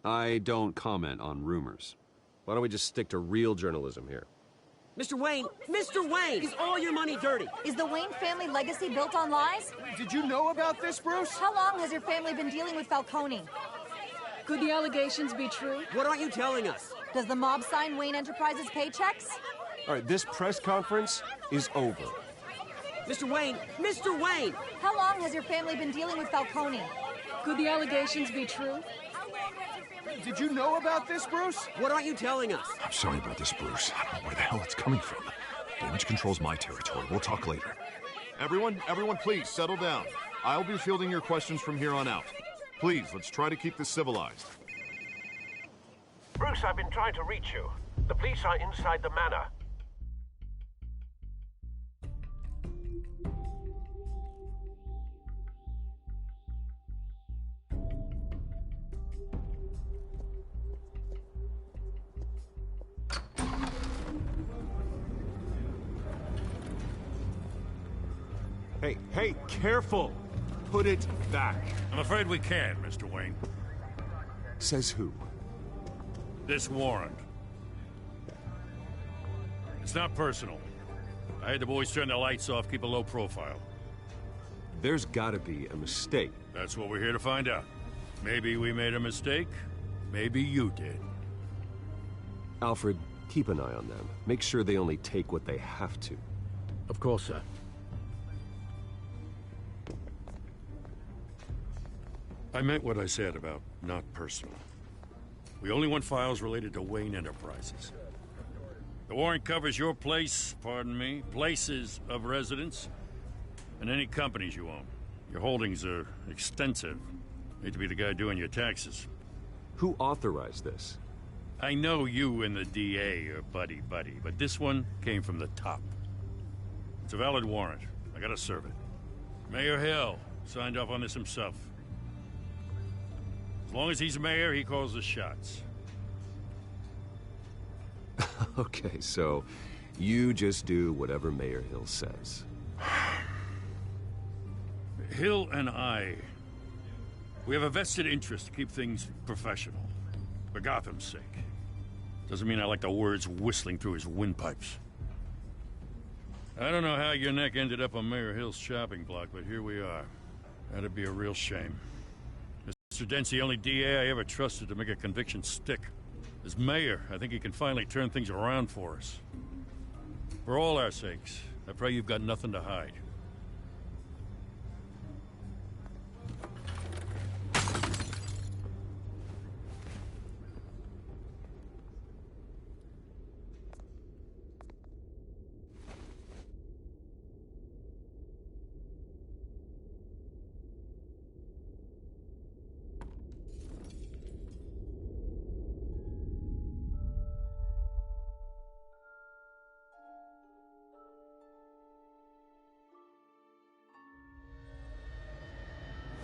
I don't comment on rumors. Why don't we just stick to real journalism here? Mr. Wayne, is all your money dirty? Is the Wayne family legacy built on lies? Did you know about this, Bruce? How long has your family been dealing with Falcone? Could the allegations be true? What aren't you telling us? Does the mob sign Wayne Enterprises paychecks? All right, this press conference is over. Mr. Wayne! How long has your family been dealing with Falcone? Could the allegations be true? Did you know about this, Bruce? What aren't you telling us? I'm sorry about this, Bruce. I don't know where the hell it's coming from. Damage control's my territory. We'll talk later. Everyone, please, settle down. I'll be fielding your questions from here on out. Please, let's try to keep this civilized. Bruce, I've been trying to reach you. The police are inside the manor. Hey, careful! Put it back. I'm afraid we can't, Mr. Wayne. Says who? This warrant. It's not personal. I had the boys turn the lights off, keep a low profile. There's gotta be a mistake. That's what we're here to find out. Maybe we made a mistake. Maybe you did. Alfred, keep an eye on them. Make sure they only take what they have to. Of course, sir. I meant what I said about not personal. We only want files related to Wayne Enterprises. The warrant covers your place, pardon me, places of residence, and any companies you own. Your holdings are extensive. Hate to be the guy doing your taxes. Who authorized this? I know you and the DA are buddy-buddy, but this one came from the top. It's a valid warrant. I gotta serve it. Mayor Hill signed off on this himself. As long as he's mayor, he calls the shots. Okay, so You just do whatever Mayor Hill says. Hill and I, we have a vested interest to keep things professional. For Gotham's sake. Doesn't mean I like the words whistling through his windpipes. I don't know how your neck ended up on Mayor Hill's shopping block, but here we are. That'd be a real shame. Mr. Dent's the only DA I ever trusted to make a conviction stick. As mayor, I think he can finally turn things around for us. For all our sakes, I pray you've got nothing to hide.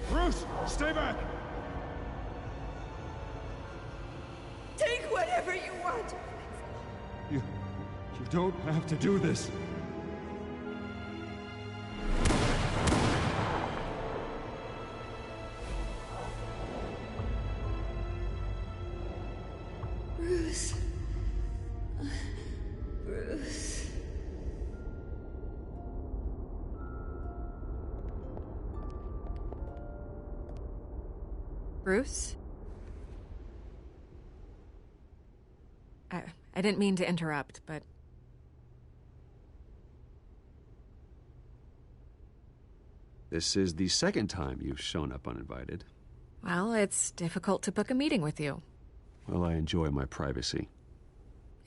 Bruce, stay back! Take whatever you want. You don't have to do this. Bruce. Bruce. Bruce? I didn't mean to interrupt, but... This is the second time you've shown up uninvited. Well, it's difficult to book a meeting with you. Well, I enjoy my privacy.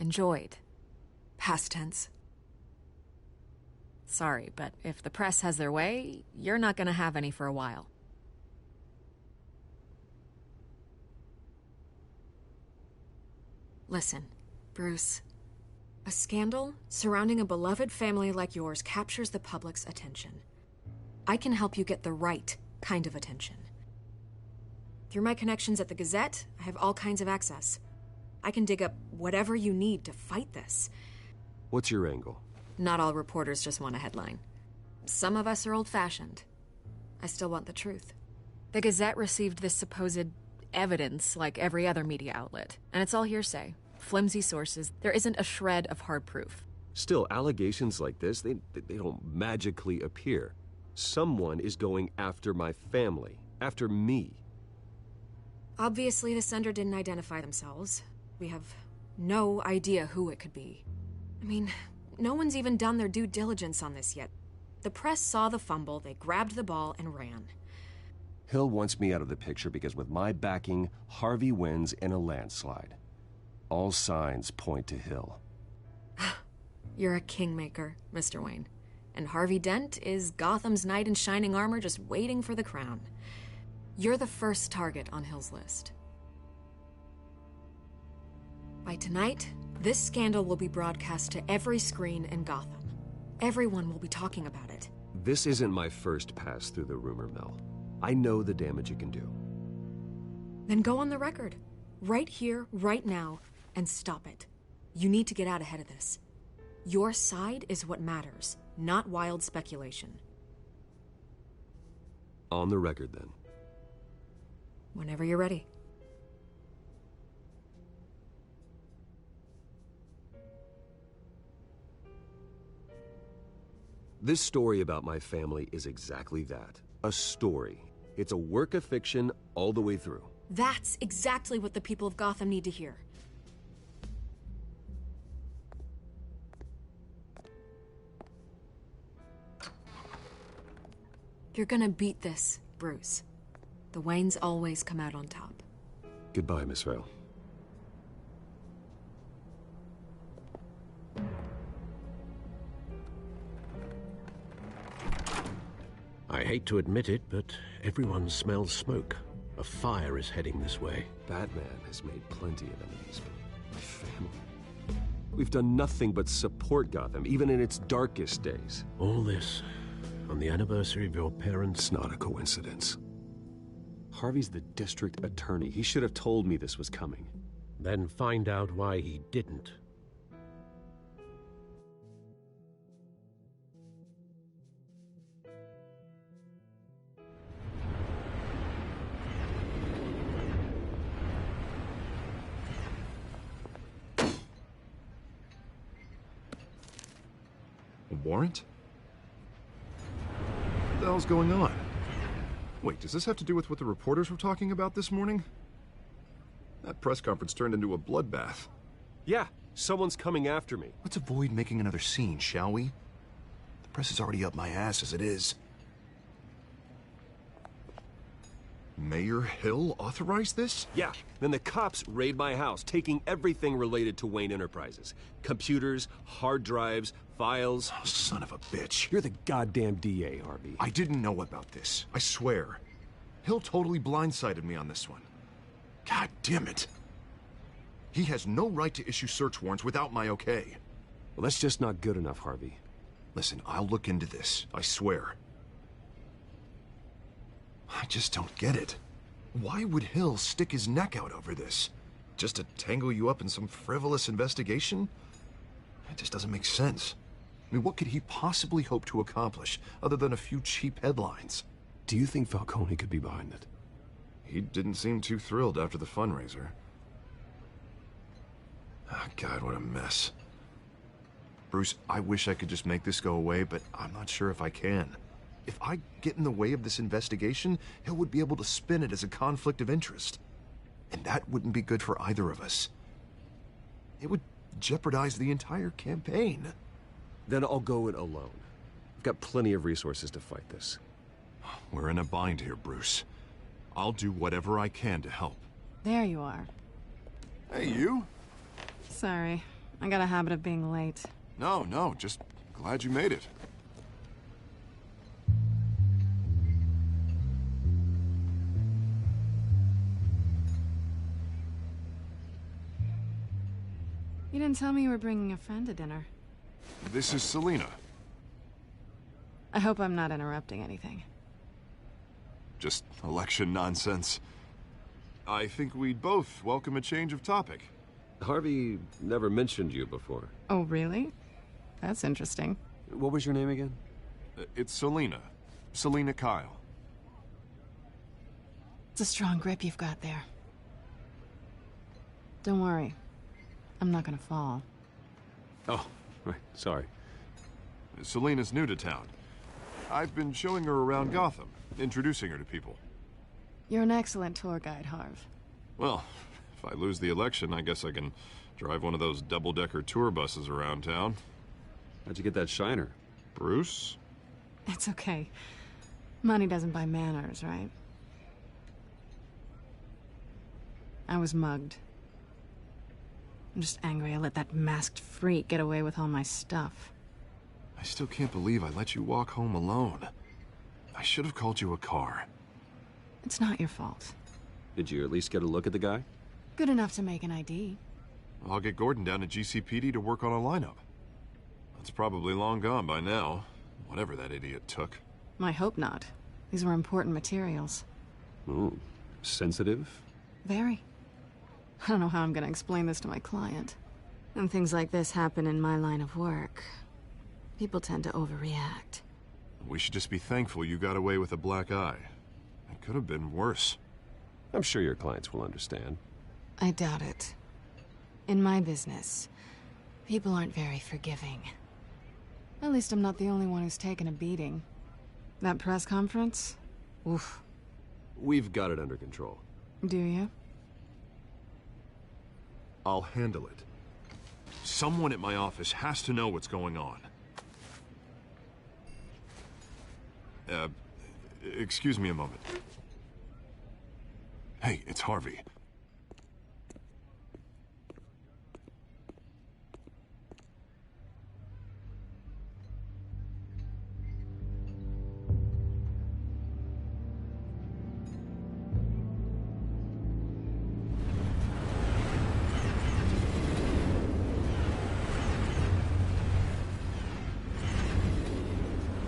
Enjoyed. Past tense. Sorry, but if the press has their way, you're not gonna have any for a while. Listen, Bruce. A scandal surrounding a beloved family like yours captures the public's attention. I can help you get the right kind of attention. Through my connections at the Gazette, I have all kinds of access. I can dig up whatever you need to fight this. What's your angle? Not all reporters just want a headline. Some of us are old-fashioned. I still want the truth. The Gazette received this supposed evidence like every other media outlet, and it's all hearsay. Flimsy sources. There isn't a shred of hard proof. Still, allegations like this, they don't magically appear. Someone is going after my family, after me. Obviously, the sender didn't identify themselves. We have no idea who it could be. I mean, no one's even done their due diligence on this yet. The press saw the fumble, they grabbed the ball and ran. Hill wants me out of the picture because with my backing, Harvey wins in a landslide. All signs point to Hill. You're a kingmaker, Mr. Wayne. And Harvey Dent is Gotham's knight in shining armor just waiting for the crown. You're the first target on Hill's list. By tonight, this scandal will be broadcast to every screen in Gotham. Everyone will be talking about it. This isn't my first pass through the rumor mill. I know the damage it can do. Then go on the record. Right here, right now, and stop it. You need to get out ahead of this. Your side is what matters, not wild speculation. On the record, then. Whenever you're ready. This story about my family is exactly that. A story. It's a work of fiction all the way through. That's exactly what the people of Gotham need to hear. You're gonna beat this, Bruce. The Waynes always come out on top. Goodbye, Miss Vale. I hate to admit it, but everyone smells smoke. A fire is heading this way. Batman has made plenty of enemies, but my family... We've done nothing but support Gotham, even in its darkest days. All this on the anniversary of your parents'... It's not a coincidence. Harvey's the district attorney. He should have told me this was coming. Then find out why he didn't. warrant? What the hell's going on? Wait, does this have to do with what the reporters were talking about this morning? That press conference turned into a bloodbath. Yeah, someone's coming after me. Let's avoid making another scene, shall we? The press is already up my ass as it is. Mayor Hill authorized this? Yeah, then the cops raid my house, taking everything related to Wayne Enterprises. Computers, hard drives, files. Oh, son of a bitch. You're the goddamn DA, Harvey. I didn't know about this. I swear. Hill totally blindsided me on this one. God damn it. He has no right to issue search warrants without my okay. Well, that's just not good enough, Harvey. Listen, I'll look into this. I swear. I just don't get it. Why would Hill stick his neck out over this? Just to tangle you up in some frivolous investigation? It just doesn't make sense. I mean, what could he possibly hope to accomplish other than a few cheap headlines? Do you think Falcone could be behind it? He didn't seem too thrilled after the fundraiser. Oh, God, what a mess. Bruce, I wish I could just make this go away, but I'm not sure if I can. If I get in the way of this investigation, Hill would be able to spin it as a conflict of interest. And that wouldn't be good for either of us. It would jeopardize the entire campaign. Then I'll go it alone. I've got plenty of resources to fight this. We're in a bind here, Bruce. I'll do whatever I can to help. There you are. Hey, you? Sorry. I got a habit of being late. No, just glad you made it. You didn't tell me you were bringing a friend to dinner. This is Selina. I hope I'm not interrupting anything. Just election nonsense. I think we'd both welcome a change of topic. Harvey never mentioned you before. Oh, really? That's interesting. What was your name again? It's Selina. Selina Kyle. It's a strong grip you've got there. Don't worry. I'm not gonna fall. Oh, right. Sorry. Selina's new to town. I've been showing her around Gotham, introducing her to people. You're an excellent tour guide, Harv. Well, if I lose the election, I guess I can drive one of those double-decker tour buses around town. How'd you get that shiner? Bruce? It's okay. Money doesn't buy manners, right? I was mugged. I'm just angry I let that masked freak get away with all my stuff. I still can't believe I let you walk home alone. I should have called you a car. It's not your fault. Did you at least get a look at the guy? Good enough to make an ID. I'll get Gordon down to GCPD to work on a lineup. That's probably long gone by now, whatever that idiot took. I hope not. These were important materials. Ooh, sensitive? Very. I don't know how I'm gonna explain this to my client. And things like this happen in my line of work. People tend to overreact. We should just be thankful you got away with a black eye. It could have been worse. I'm sure your clients will understand. I doubt it. In my business, people aren't very forgiving. At least I'm not the only one who's taken a beating. That press conference? Oof. We've got it under control. Do you? I'll handle it. Someone at my office has to know what's going on. Excuse me a moment. Hey, it's Harvey.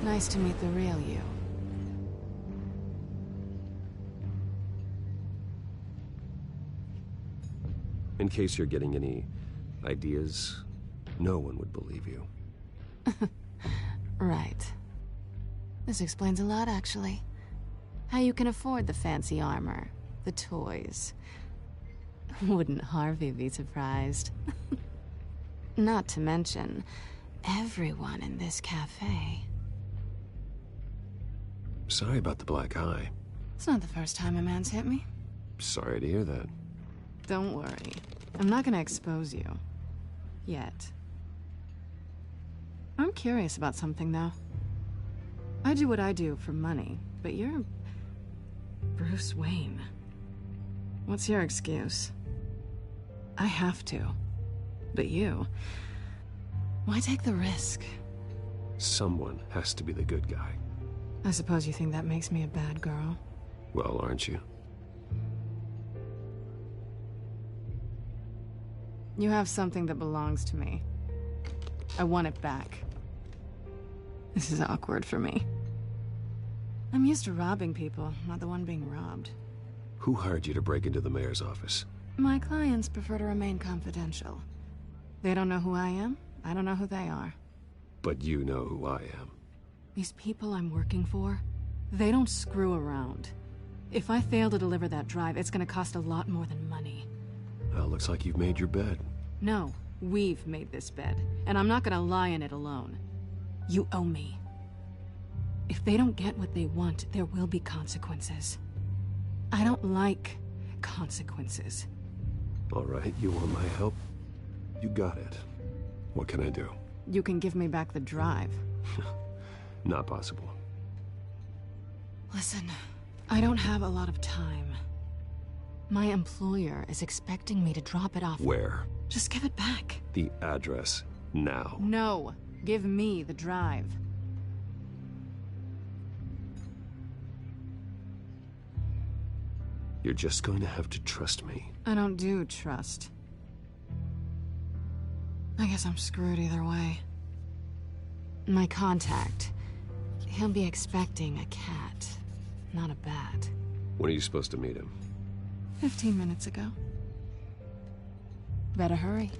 Nice to meet the real you. In case you're getting any ideas, no one would believe you. Right. This explains a lot, actually. How you can afford the fancy armor, the toys. Wouldn't Harvey be surprised? Not to mention, everyone in this cafe. Sorry about the black eye. It's not the first time a man's hit me. Sorry to hear that. Don't worry. I'm not gonna expose you. Yet. I'm curious about something, though. I do what I do for money, but you're... Bruce Wayne. What's your excuse? I have to. But you... Why take the risk? Someone has to be the good guy. I suppose you think that makes me a bad girl? Well, aren't you? You have something that belongs to me. I want it back. This is awkward for me. I'm used to robbing people, not the one being robbed. Who hired you to break into the mayor's office? My clients prefer to remain confidential. They don't know who I am, I don't know who they are. But you know who I am. These people I'm working for, they don't screw around. If I fail to deliver that drive, it's gonna cost a lot more than money. Well, looks like you've made your bed. No, we've made this bed, and I'm not gonna lie in it alone. You owe me. If they don't get what they want, there will be consequences. I don't like consequences. All right, you want my help? You got it. What can I do? You can give me back the drive. Not possible. Listen, I don't have a lot of time. My employer is expecting me to drop it off. Where? Just give it back. The address, now. No, give me the drive. You're just going to have to trust me. I don't do trust. I guess I'm screwed either way. My contact, he'll be expecting a cat, not a bat. When are you supposed to meet him? 15 minutes ago. Better hurry.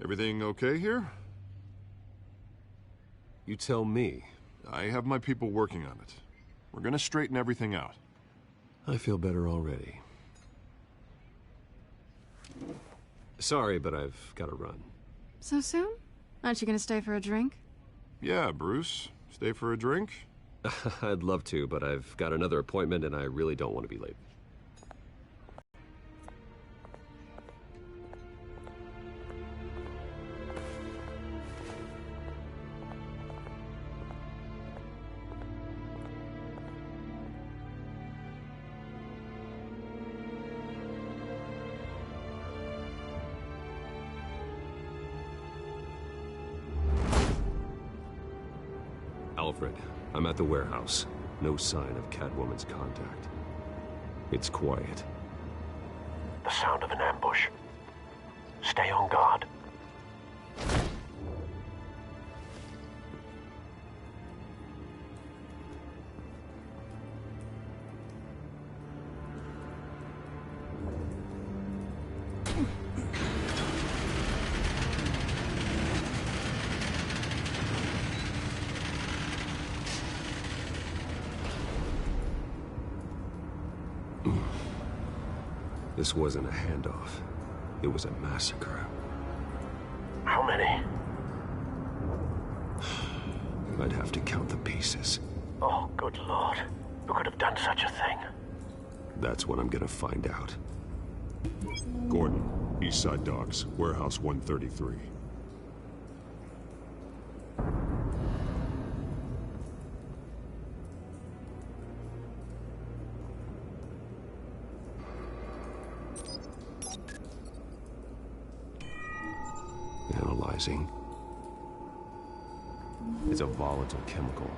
Everything okay here? You tell me. I have my people working on it. We're gonna straighten everything out. I feel better already. Sorry, but I've got to run. So soon? Aren't you gonna stay for a drink? Yeah, Bruce. Stay for a drink? I'd love to, but I've got another appointment and I really don't want to be late. Alfred, I'm at the warehouse. No sign of Catwoman's contact. It's quiet. The sound of an ambush. Stay on guard. This wasn't a handoff. It was a massacre. How many? I'd have to count the pieces. Oh, good Lord. Who could have done such a thing? That's what I'm gonna find out. Gordon, Eastside Docks, Warehouse 133. Analyzing. It's a volatile chemical.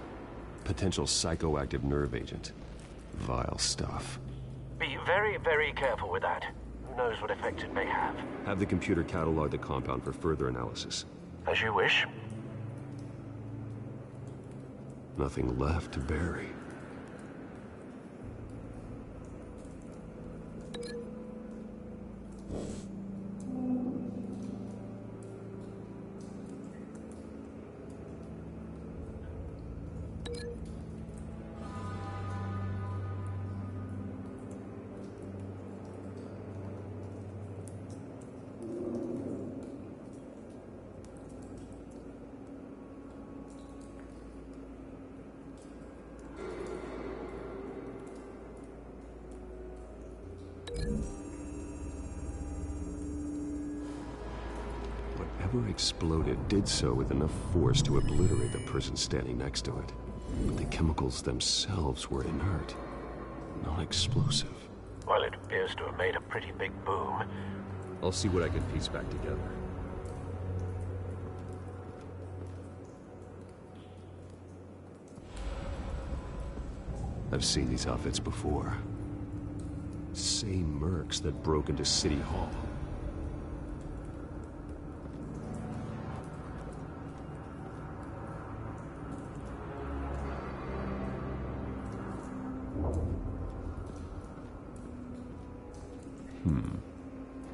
Potential psychoactive nerve agent. Vile stuff. Be very, very careful with that. Who knows what effect it may have. Have the computer catalog the compound for further analysis. As you wish. Nothing left to bury. Whatever exploded did so with enough force to obliterate the person standing next to it. But the chemicals themselves were inert, not explosive. Well, it appears to have made a pretty big boom. I'll see what I can piece back together. I've seen these outfits before. Same mercs that broke into City Hall.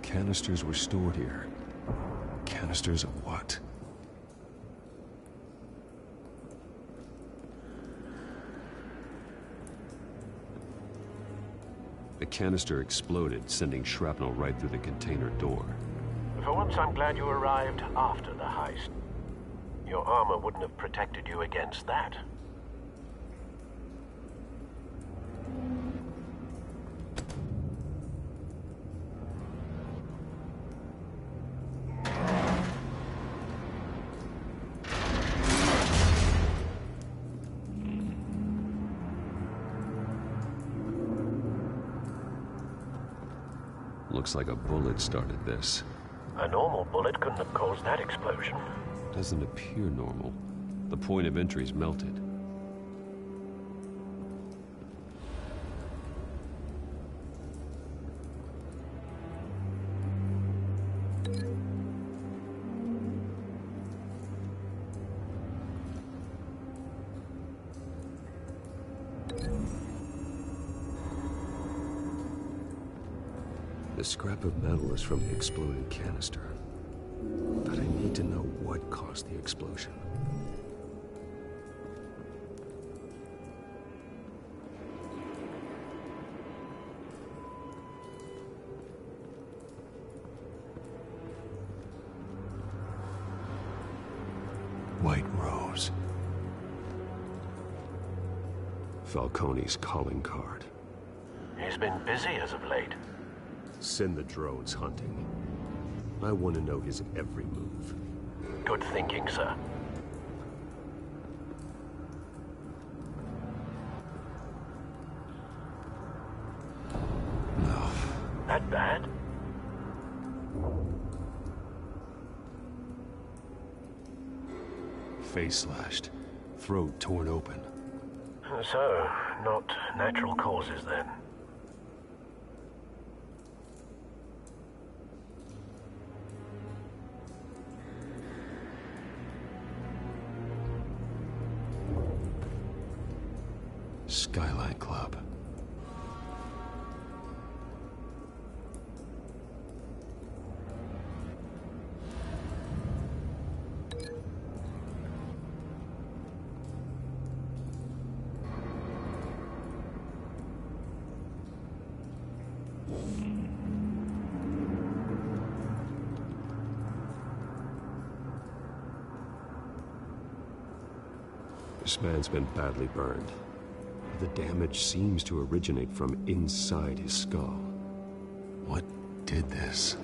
Canisters were stored here. Canisters of what? The canister exploded, sending shrapnel right through the container door. For once, I'm glad you arrived after the heist. Your armor wouldn't have protected you against that. Looks like a bullet started this. A normal bullet couldn't have caused that explosion. Doesn't appear normal. The point of entry's melted. The scrap of metal is from the exploded canister. But I need to know what caused the explosion. White Rose. Falcone's calling card. He's been busy as of late. Send the drones hunting. I want to know his every move. Good thinking, sir. No. That bad? Face slashed. Throat torn open. So, not natural causes then. Skyline Club. This man's been badly burned. The damage seems to originate from inside his skull. What did this?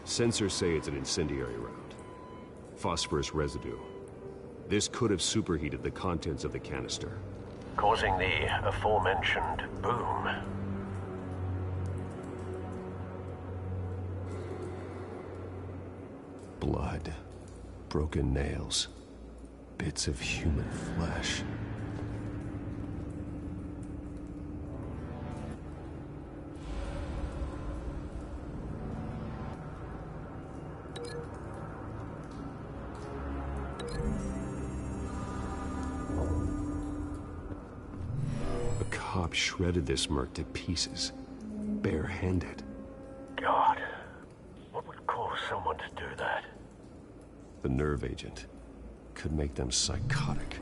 Sensors say it's an incendiary round. Phosphorus residue. This could have superheated the contents of the canister, Causing the aforementioned boom. Blood. Broken nails. Bits of human flesh. Shredded this merc to pieces, barehanded. God, what would cause someone to do that? The nerve agent could make them psychotic.